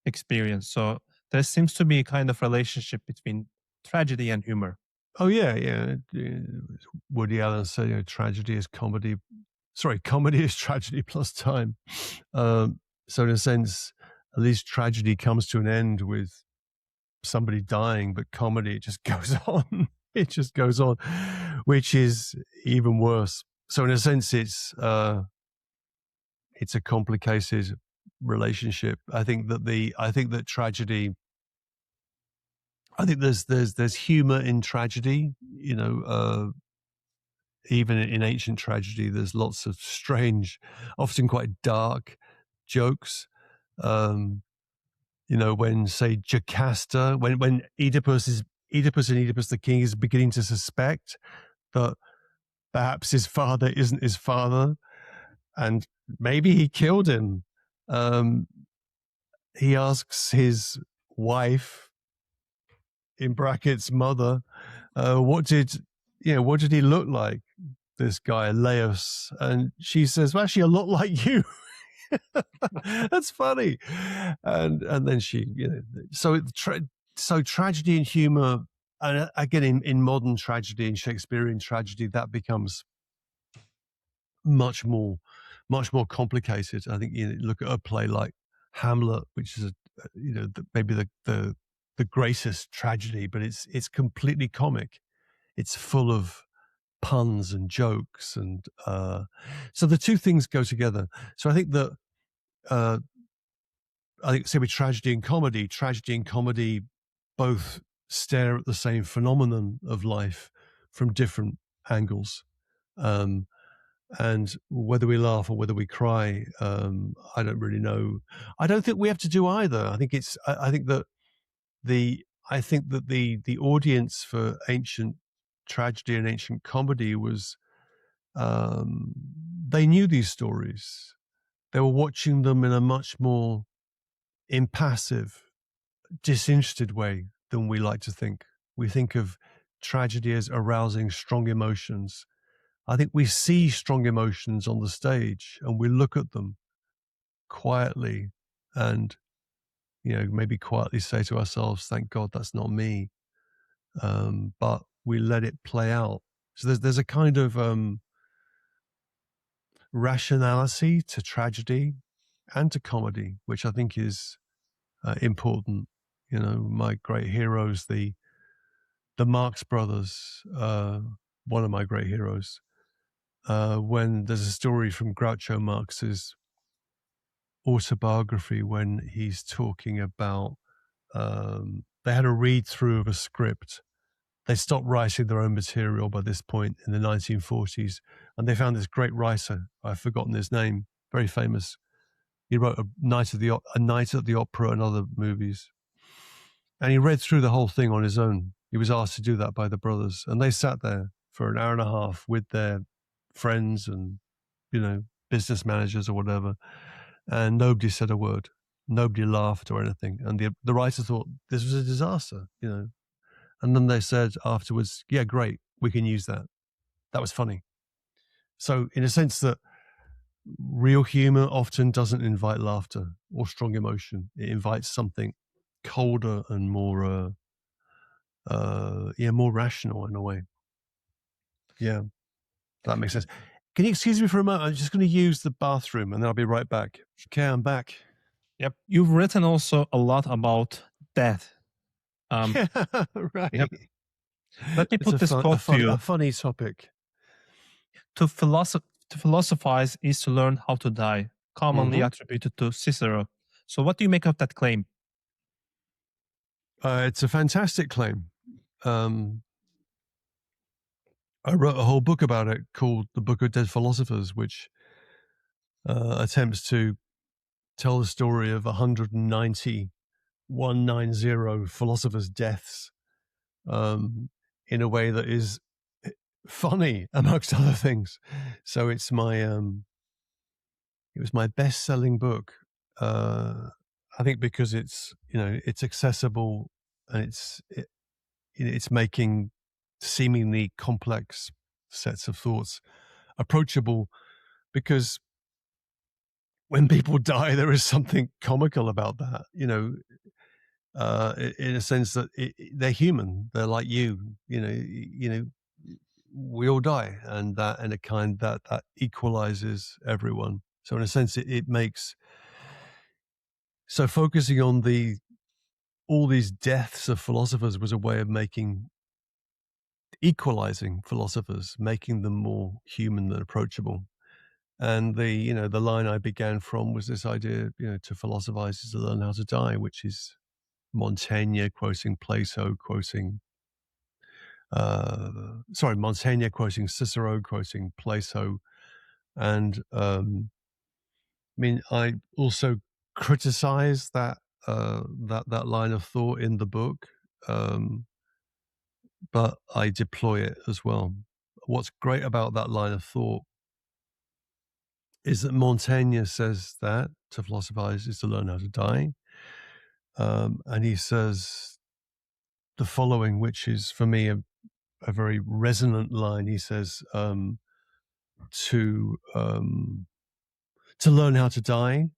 experience. So there seems to be a kind of relationship between tragedy and humor. Oh yeah. Woody Allen said, tragedy is comedy. Sorry, comedy is tragedy plus time. So in a sense, at least tragedy comes to an end with somebody dying, but comedy, it just goes on. It just goes on, which is even worse. So in a sense, it's it's a complicated relationship. I think that tragedy. I think there's humor in tragedy. Even in ancient tragedy, there's lots of strange, often quite dark jokes. When, say, Jocasta, when Oedipus and Oedipus the king is beginning to suspect that perhaps his father isn't his father, and maybe he killed him. He asks his wife, in brackets mother, what did he look like, this guy Laius? And she says, well, actually a lot like you. That's funny. And then she, so tragedy and humor, and again in modern tragedy and Shakespearean tragedy, that becomes much more complicated. I think look at a play like Hamlet, which is maybe the greatest tragedy, but it's completely comic. It's full of puns and jokes, and so the two things go together. So I think that say with tragedy and comedy both stare at the same phenomenon of life from different angles. And whether we laugh or whether we cry, I don't really know. I don't think we have to do either. I think that the audience for ancient tragedy and ancient comedy was, they knew these stories. They were watching them in a much more impassive, disinterested way than we like to think. We think of tragedy as arousing strong emotions. I think we see strong emotions on the stage and we look at them quietly and, maybe quietly say to ourselves, thank God that's not me. But we let it play out. So there's a kind of rationality to tragedy and to comedy, which I think is important. My great heroes, the Marx Brothers, one of my great heroes, when there's a story from Groucho Marx's autobiography when he's talking about, they had a read through of a script. They stopped writing their own material by this point in the 1940s, and they found this great writer. I've forgotten his name, very famous. He wrote A Night at the Opera and other movies. And he read through the whole thing on his own. He was asked to do that by the brothers. And they sat there for an hour and a half with their friends and, business managers or whatever. And nobody said a word. Nobody laughed or anything. And the writer thought this was a disaster, And then they said afterwards, yeah, great, we can use that. That was funny. So in a sense that real humor often doesn't invite laughter or strong emotion. It invites something colder and more more rational in a way. Yeah, that makes sense. Can you excuse me for a moment? I'm just going to use the bathroom and then I'll be right back. Okay, I'm back. Yep. You've written also a lot about death. Right. Yep. Let me put this quote to you. A funny topic. To philosophize is to learn how to die, commonly attributed to Cicero. So what do you make of that claim? It's a fantastic claim. I wrote a whole book about it called The Book of Dead Philosophers, which attempts to tell the story of 190 philosophers' deaths in a way that is funny, amongst other things. So it's it was my best-selling book. I think because it's accessible and it's making seemingly complex sets of thoughts approachable, because when people die, there is something comical about that, in a sense that they're human. They're like you, we all die, and that in a kind that equalizes everyone. So in a sense, it makes, so focusing on all these deaths of philosophers was a way of equalizing philosophers, making them more human and approachable. And the line I began from was this idea, to philosophize is to learn how to die, which is Montaigne quoting Plato, Montaigne quoting Cicero, quoting Plato. And I also criticize that line of thought in the book, but I deploy it as well. What's great about that line of thought is that Montaigne says that to philosophize is to learn how to die. And he says the following, which is for me a very resonant line. He says, to learn how to die,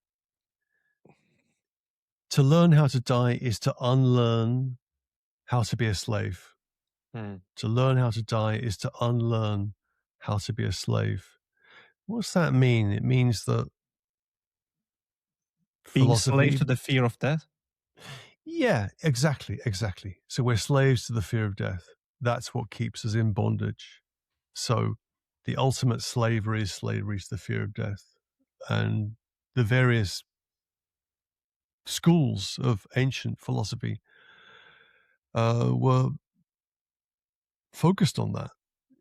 to learn how to die is to unlearn how to be a slave. To learn how to die is to unlearn how to be a slave. What's that mean? It means that Being philosophy, slave to the fear of death. yeah, exactly. So we're slaves to the fear of death. That's what keeps us in bondage. So the ultimate slavery is to the fear of death. And the various schools of ancient philosophy were focused on that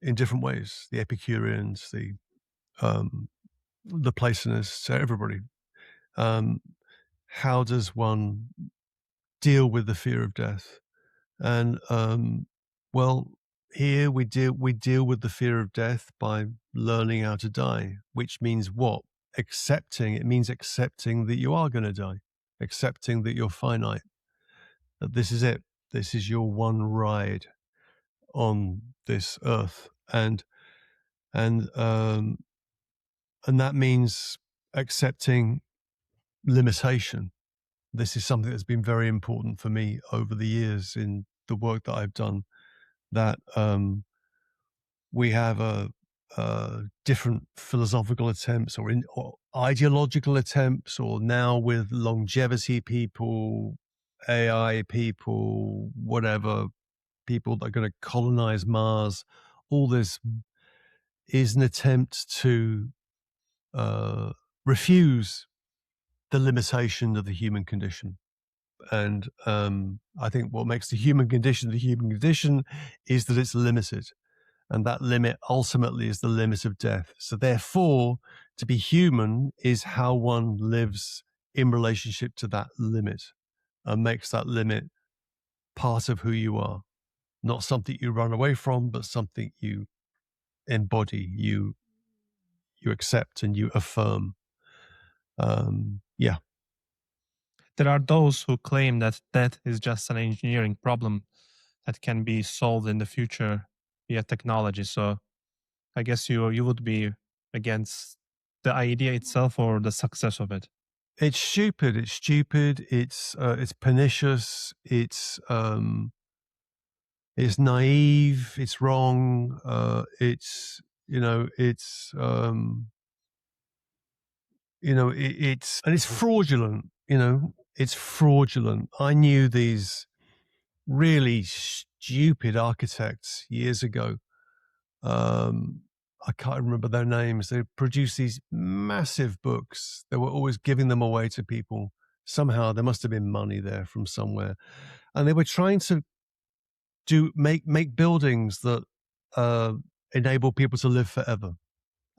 in different ways. The Epicureans, the Platonists, everybody. How does one deal with the fear of death? And well, here we deal with the fear of death by learning how to die, which means what? It means accepting that you are going to die, accepting that you're finite, that this is it. This is your one ride on this earth. And that means accepting limitation. This is something that's been very important for me over the years in the work that I've done, that we have different philosophical attempts or ideological attempts, or now with longevity people, AI people, whatever, people that are going to colonize Mars. All this is an attempt to refuse the limitation of the human condition. And I think what makes the human condition is that it's limited. And that limit ultimately is the limit of death. So therefore, to be human is how one lives in relationship to that limit and makes that limit part of who you are. Not something you run away from, but something you embody, you accept and you affirm. Yeah. There are those who claim that death is just an engineering problem that can be solved in the future via technology. So I guess you would be against the idea itself or the success of it. It's stupid. It's pernicious. It's naive. It's wrong. It's fraudulent. It's fraudulent. I knew these really stupid architects years ago. I can't remember their names. They produced these massive books. They were always giving them away to people. Somehow there must have been money there from somewhere. And they were trying to make buildings that enable people to live forever.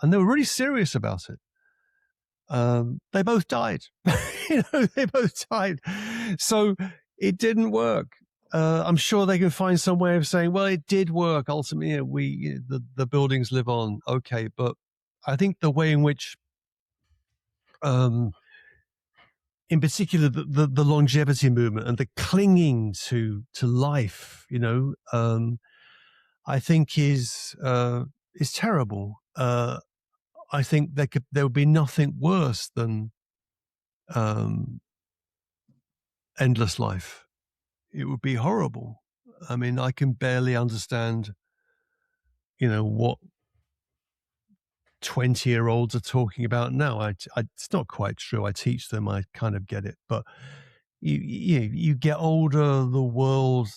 And they were really serious about it. They both died. They both died. So it didn't work. I'm sure they can find some way of saying, well, it did work. Ultimately, the buildings live on. Okay. But I think the way in which, in particular, the longevity movement and the clinging to life, I think is terrible. I think there would be nothing worse than endless life. It would be horrible. I mean, I can barely understand, what 20-year-olds are talking about now. It's not quite true. I teach them. I kind of get it. But you get older, the world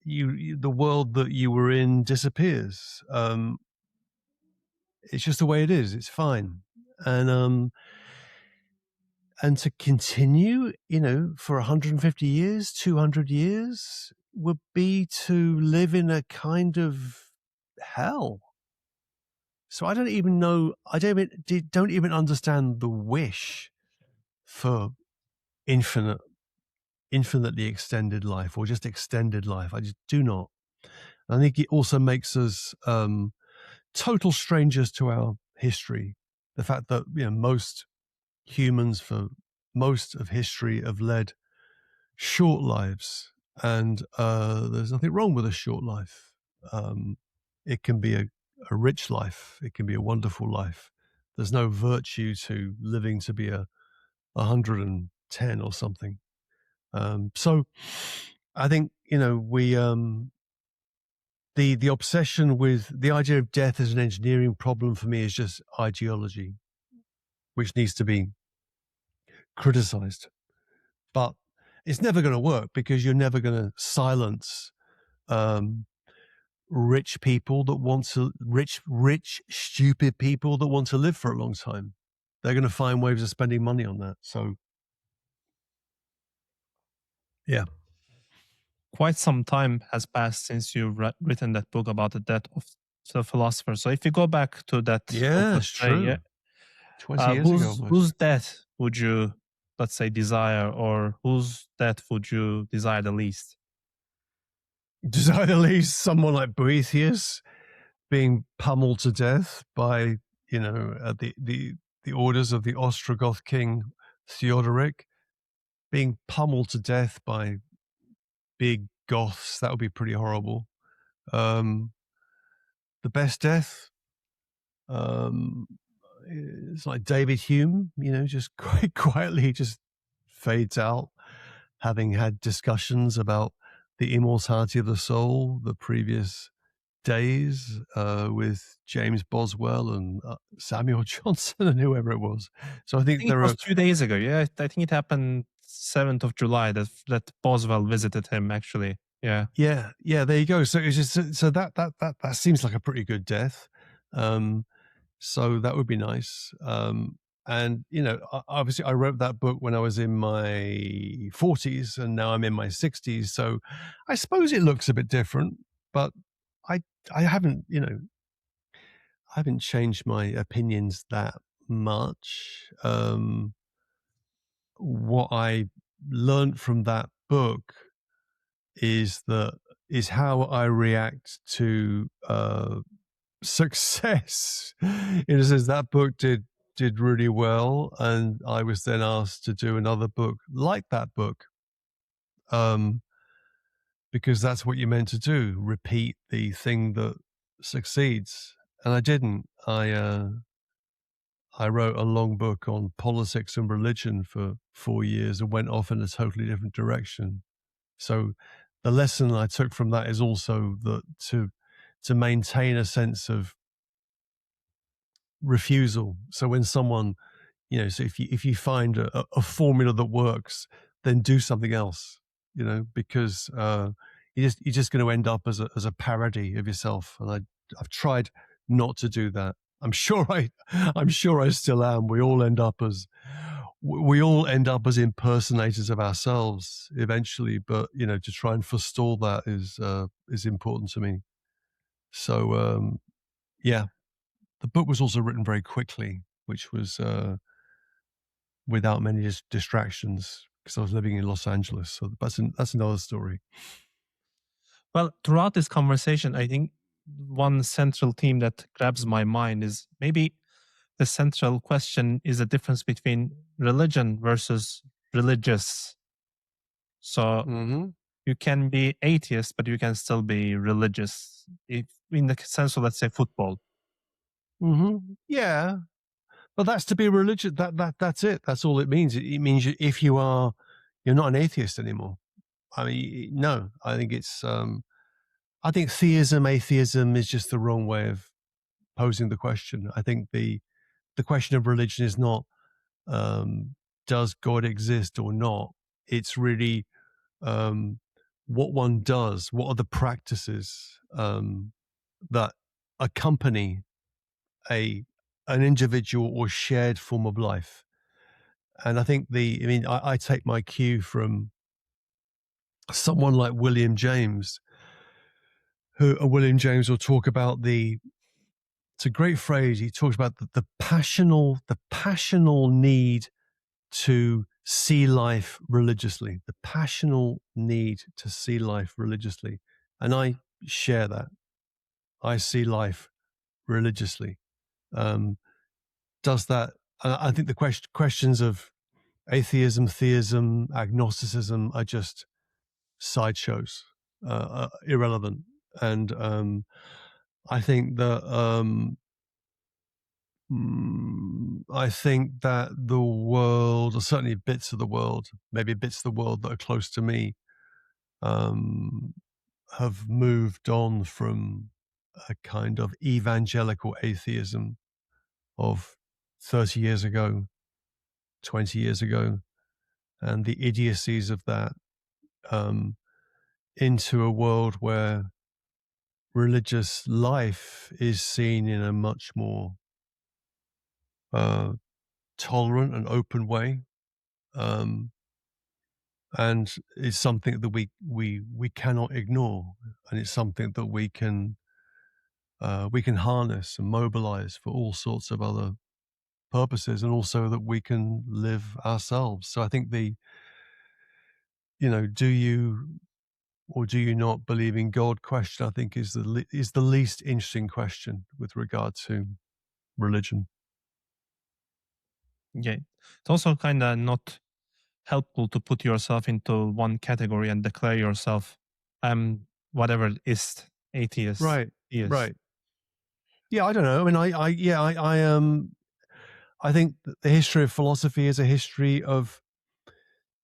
that you were in disappears. It's just the way it is. It's fine. and to continue, for 150 years, 200 years would be to live in a kind of hell. So I don't even know. Don't even understand the wish for infinitely extended life, or just extended life. I just do not. I think it also makes us total strangers to our history. The fact that most humans for most of history have led short lives, and there's nothing wrong with a short life. It can be a rich life. It can be a wonderful life. There's no virtue to living to be 110 or something. So I think, we, the obsession with the idea of death as an engineering problem for me is just ideology, which needs to be criticized. But it's never going to work, because you're never going to silence rich people that want to, rich, stupid people that want to live for a long time. They're going to find ways of spending money on that. So, yeah. Quite some time has passed since you've written that book about the death of the philosopher. So if you go back to that book, Yeah, let's it's say, true. 20 years ago almost. whose death would you, let's say, desire, or whose death would you desire the least? Desire the least someone like Boethius being pummeled to death by, the orders of the Ostrogoth king Theodoric, being pummeled to death by big Goths. That would be pretty horrible. The best death, it's like David Hume, just quite quietly just fades out, having had discussions about the immortality of the soul the previous days with James Boswell and Samuel Johnson and whoever it was. So I I think think it there was are 2 days ago. Yeah, I think it happened 7th of July that Boswell visited him, actually. Yeah. Yeah, there you go. So it's just so that seems like a pretty good death. So that would be nice. And obviously, I wrote that book when I was in my 40s, and now I'm in my 60s. So I suppose it looks a bit different, but I haven't I haven't changed my opinions that much. What I learned from that book is how I react to success. In a sense, that book did really well, and I was then asked to do another book like that book, because that's what you're meant to do: repeat the thing that succeeds. And I didn't. I wrote a long book on politics and religion for 4 years and went off in a totally different direction. So the lesson I took from that is also that to maintain a sense of refusal. So when someone, so if you find a formula that works, then do something else, because you're just going to end up as a parody of yourself. And I've tried not to do that. I'm sure I still am. We all end up as impersonators of ourselves eventually, but to try and forestall that is important to me. So yeah, the book was also written very quickly, which was without many distractions, because I was living in Los Angeles. So that's another story. Well, throughout this conversation, I think one central theme that grabs my mind is maybe the central question is the difference between religion versus religious. So you can be atheist, but you can still be religious, if in the sense of, let's say, football. Yeah, but that's to be religious. That's it. That's all it means. It means if you're not an atheist anymore. I mean, no. I think it's. I think atheism is just the wrong way of posing the question. I think the question of religion is not does God exist or not. It's really what one does. What are the practices that accompany a an individual or shared form of life. And I think I take my cue from someone like William James, William James will talk about it's a great phrase. He talks about the passional need to see life religiously, the passional need to see life religiously. And I share that. I see life religiously. Does that, I think the questions of atheism, theism, agnosticism are just sideshows, irrelevant. And I think that the world, or certainly bits of the world, maybe bits of the world that are close to me, have moved on from a kind of evangelical atheism of 30 years ago, 20 years ago, and the idiocies of that, into a world where religious life is seen in a much more tolerant and open way, and it's something that we cannot ignore, and it's something that we can harness and mobilize for all sorts of other purposes, and also that we can live ourselves. So I think do you or do you not believe in God question, I think is the least interesting question with regard to religion. Yeah. It's also kind of not helpful to put yourself into one category and declare yourself whatever is atheist. Right. Is. Right. Yeah, I don't know. I mean, I think that the history of philosophy is a history of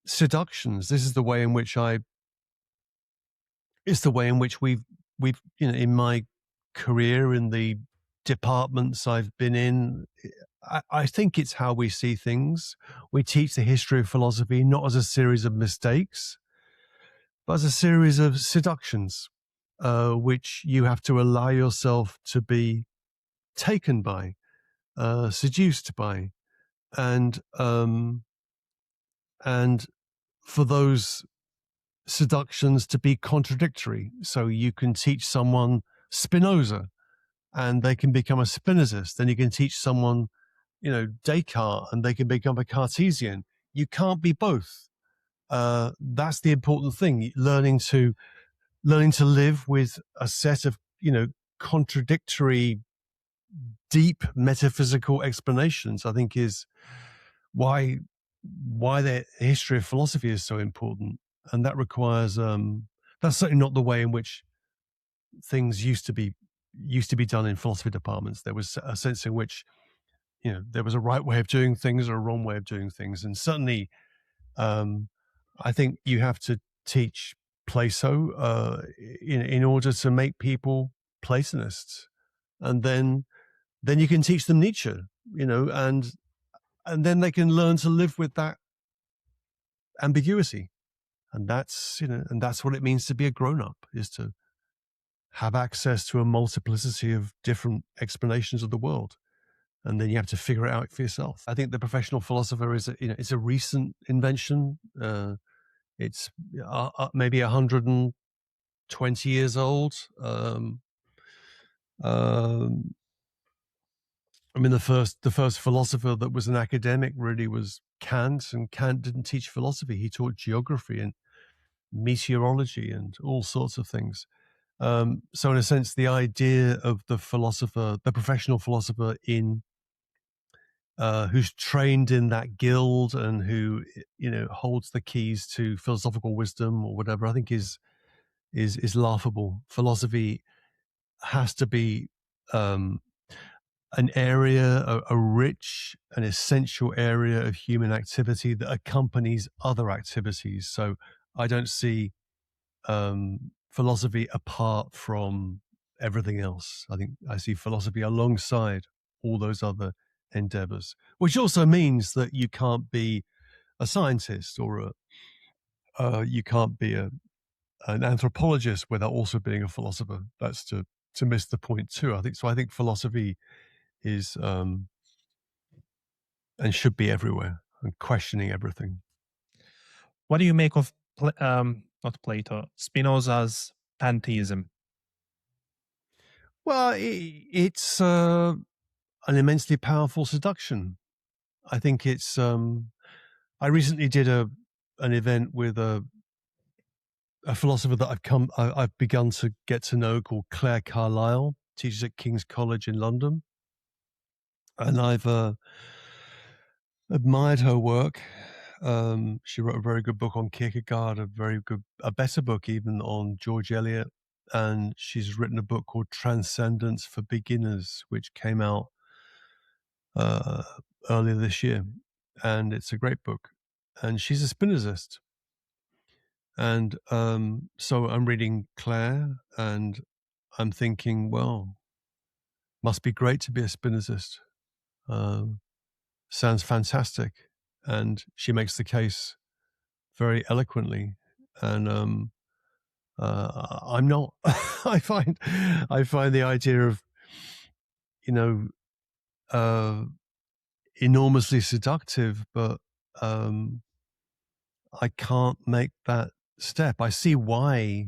seductions. This is the way in which we've in my career, in the departments I've been in, I think it's how we see things. We teach the history of philosophy not as a series of mistakes, but as a series of seductions, which you have to allow yourself to be taken by, seduced by, and for those seductions to be contradictory. So you can teach someone Spinoza and they can become a Spinozist. Then you can teach someone, Descartes, and they can become a Cartesian. You can't be both. That's the important thing. Learning to live with a set of, contradictory, deep metaphysical explanations, I think is why the history of philosophy is so important. And that requires, that's certainly not the way in which things used to be done in philosophy departments. There was a sense in which, there was a right way of doing things or a wrong way of doing things. And certainly, I think you have to teach Plato in order to make people Platonists. And then you can teach them Nietzsche, and then they can learn to live with that ambiguity. And that's what it means to be a grown-up, is to have access to a multiplicity of different explanations of the world. And then you have to figure it out for yourself. I think the professional philosopher it's a recent invention. It's maybe 120 years old. I mean, the first philosopher that was an academic really was Kant, and Kant didn't teach philosophy. He taught geography and meteorology and all sorts of things. So in a sense, the idea of the philosopher, the professional philosopher who's trained in that guild and who, holds the keys to philosophical wisdom or whatever, I think is laughable. Philosophy has to be an area, a rich and essential area of human activity that accompanies other activities. So I don't see philosophy apart from everything else. I think I see philosophy alongside all those other endeavors, which also means that you can't be a scientist or you can't be an anthropologist without also being a philosopher. That's to miss the point too. I think philosophy is and should be everywhere and questioning everything. What do you make of not Plato, Spinoza's pantheism? Well, it's an immensely powerful seduction. I think it's. I recently did an event with a philosopher that I've begun to get to know, called Claire Carlyle, teaches at King's College in London, and I've admired her work. She wrote a very good book on Kierkegaard, a better book even on George Eliot, and she's written a book called Transcendence for Beginners, which came out earlier this year, and it's a great book. And she's a Spinozist, and so I'm reading Claire, and I'm thinking, well, must be great to be a Spinozist. Sounds fantastic, and she makes the case very eloquently, and I'm not. I find the idea of, you know, enormously seductive, but I can't make that step. I see why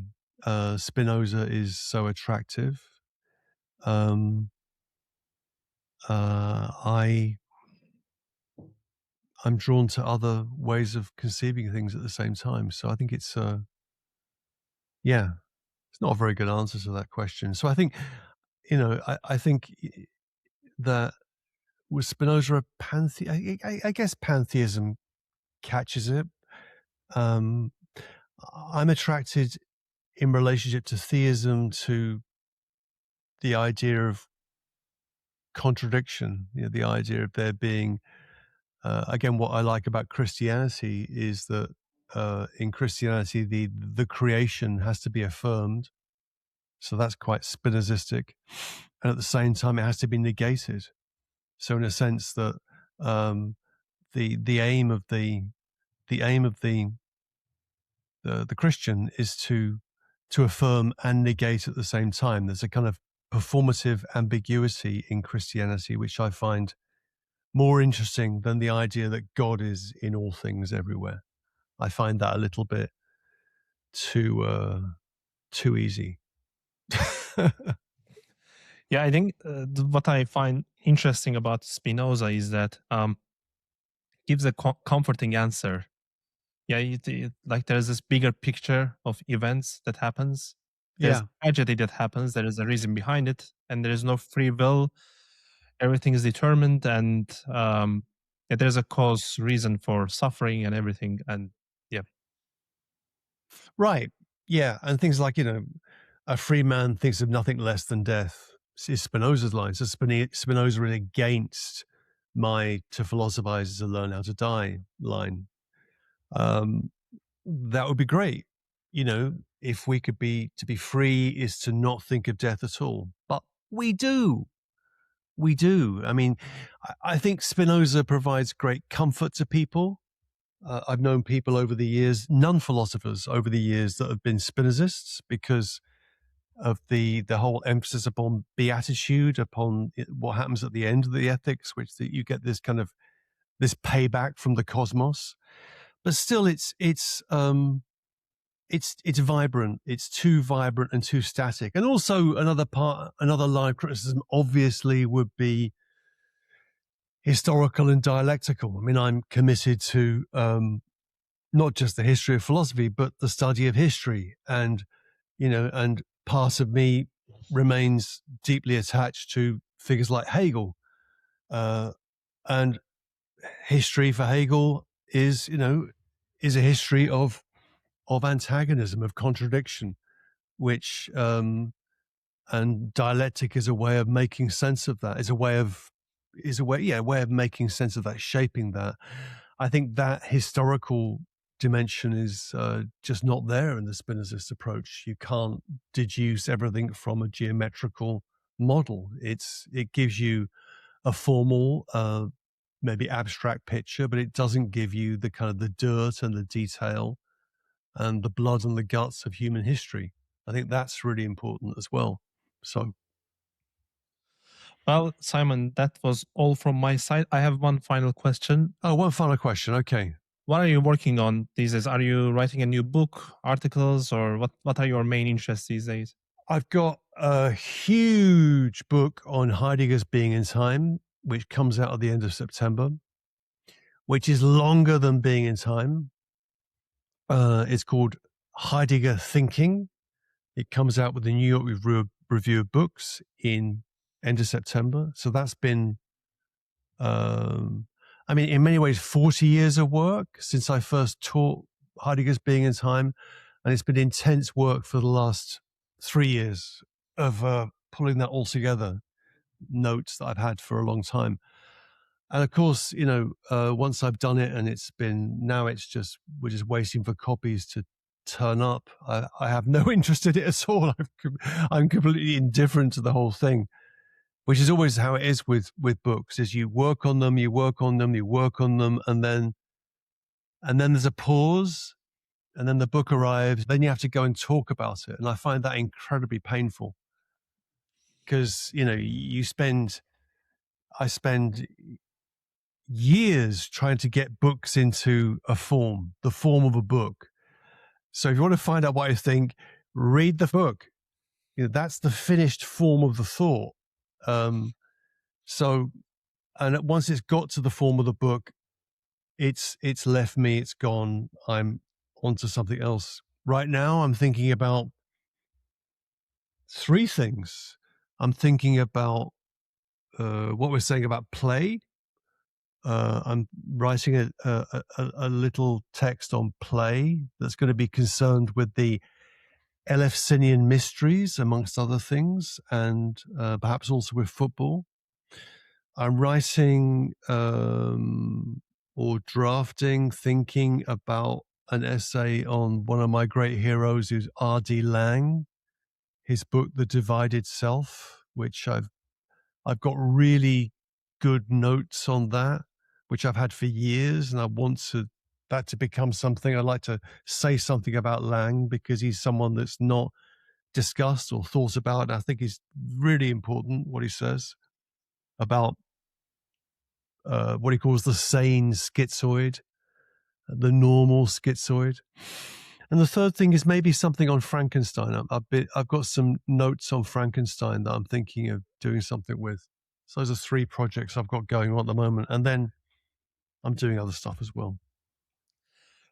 Spinoza is so attractive. I'm drawn to other ways of conceiving things at the same time. So I think it's it's not a very good answer to that question. So I think, I think that with Spinoza, I guess pantheism catches it. I'm attracted in relationship to theism to the idea of contradiction, the idea of there being, again, what I like about Christianity is that in Christianity, the creation has to be affirmed. So that's quite Spinozistic. And at the same time, it has to be negated. So in a sense that the aim of the Christian is to affirm and negate at the same time. There's a kind of performative ambiguity in Christianity, which I find more interesting than the idea that God is in all things everywhere. I find that a little bit too easy. Yeah, I think what I find interesting about Spinoza is that gives a comforting answer. Yeah, like there's this bigger picture of events that happens. There's tragedy that happens. There is a reason behind it, and there is no free will. Everything is determined, and there's a cause, reason for suffering and everything. And yeah, Right. Yeah. And things like, a free man thinks of nothing less than death is Spinoza's line. So Spinoza is against my "to philosophize is to learn how to die" line. That would be great. If we could to be free is to not think of death at all. But we do. We do. I mean, I think Spinoza provides great comfort to people. I've known people over the years, non-philosophers over the years, that have been Spinozists because of the whole emphasis upon beatitude, upon what happens at the end of the ethics, that you get this kind of this payback from the cosmos. But still, it's vibrant. It's too vibrant and too static. And also another line of criticism obviously would be historical and dialectical. I mean, I'm committed to not just the history of philosophy, but the study of history. And, and part of me remains deeply attached to figures like Hegel. And history for Hegel is a history of antagonism, of contradiction, which and dialectic is a way of making sense of that. Is a way of making sense of that, shaping that. I think that historical dimension is just not there in the Spinozist approach. You can't deduce everything from a geometrical model. It gives you a formal, maybe abstract picture, but it doesn't give you the kind of the dirt and the detail and the blood and the guts of human history. I think that's really important as well. So, Well, Simon, that was all from my side. I have one final question. Oh, one final question. Okay. What are you working on these days? Are you writing a new book, articles, or what are your main interests these days? I've got a huge book on Heidegger's Being in Time, which comes out at the end of September, which is longer than Being in Time. It's called Heidegger Thinking. It comes out with the New York Review of Books in end of September. So that's been, I mean, in many ways, 40 years of work since I first taught Heidegger's Being in Time. And it's been intense work for the last 3 years of pulling that all together, notes that I've had for a long time. And of course, you know, once I've done it and we're just waiting for copies to turn up. I have no interest in it at all. I'm completely indifferent to the whole thing, which is always how it is with books, is you work on them, and then there's a pause, and then the book arrives, then you have to go and talk about it. And I find that incredibly painful because, you know, I spend years trying to get books into the form of a book. So if you want to find out what I think, read the book. You know, that's the finished form of the thought. And once it's got to the form of the book, it's left me, it's gone. I'm onto something else. Right now, I'm thinking about 3 things. I'm thinking about what we're saying about play. I'm writing a little text on play that's going to be concerned with the Eleusinian mysteries, amongst other things, and perhaps also with football. I'm writing or drafting, thinking about an essay on one of my great heroes, who's R.D. Laing, his book, The Divided Self, which I've got really good notes on that, which I've had for years, and I want that to become something. I'd like to say something about Laing because he's someone that's not discussed or thought about. And I think it's really important what he says about what he calls the sane schizoid, the normal schizoid. And the third thing is maybe something on Frankenstein. I've got some notes on Frankenstein that I'm thinking of doing something with. So those are 3 projects I've got going on at the moment. And then I'm doing other stuff as well.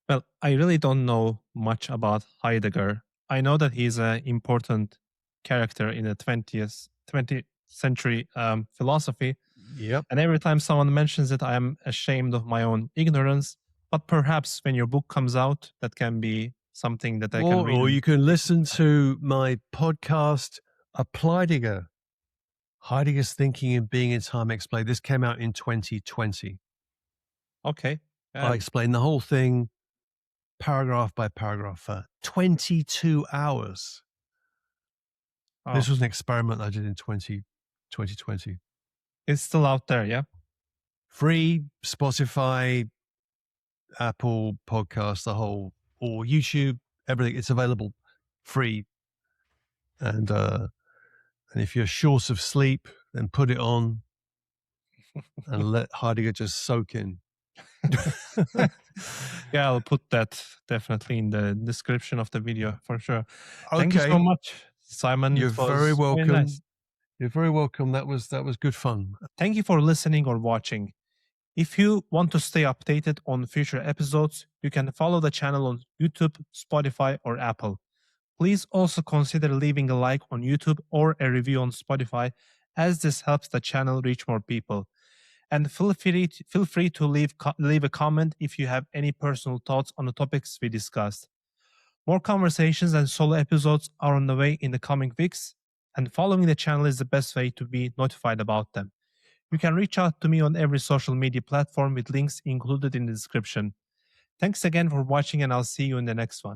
Well, I really don't know much about Heidegger. I know that he's an important character in the 20th century philosophy. Yep. And every time someone mentions it, I am ashamed of my own ignorance. But perhaps when your book comes out, that can be something that I can read. Or you can listen to my podcast, Heidegger, Heidegger's Thinking and Being in Time Explained. This came out in 2020. Okay. I explained the whole thing, paragraph by paragraph, for 22 hours. Oh. This was an experiment I did in 2020. It's still out there, yeah? Free, Spotify, Apple Podcast, or YouTube, everything. It's available free. And if you're short of sleep, then put it on and let Heidegger just soak in. Yeah, I'll put that definitely in the description of the video for sure. Okay. Thank you so much, Simon. You're very welcome. Very nice. You're very welcome. That was good fun. Thank you for listening or watching. If you want to stay updated on future episodes, you can follow the channel on YouTube, Spotify, or Apple. Please also consider leaving a like on YouTube or a review on Spotify, as this helps the channel reach more people. And feel free to leave a comment if you have any personal thoughts on the topics we discussed. More conversations and solo episodes are on the way in the coming weeks, and following the channel is the best way to be notified about them. You can reach out to me on every social media platform with links included in the description. Thanks again for watching, and I'll see you in the next one.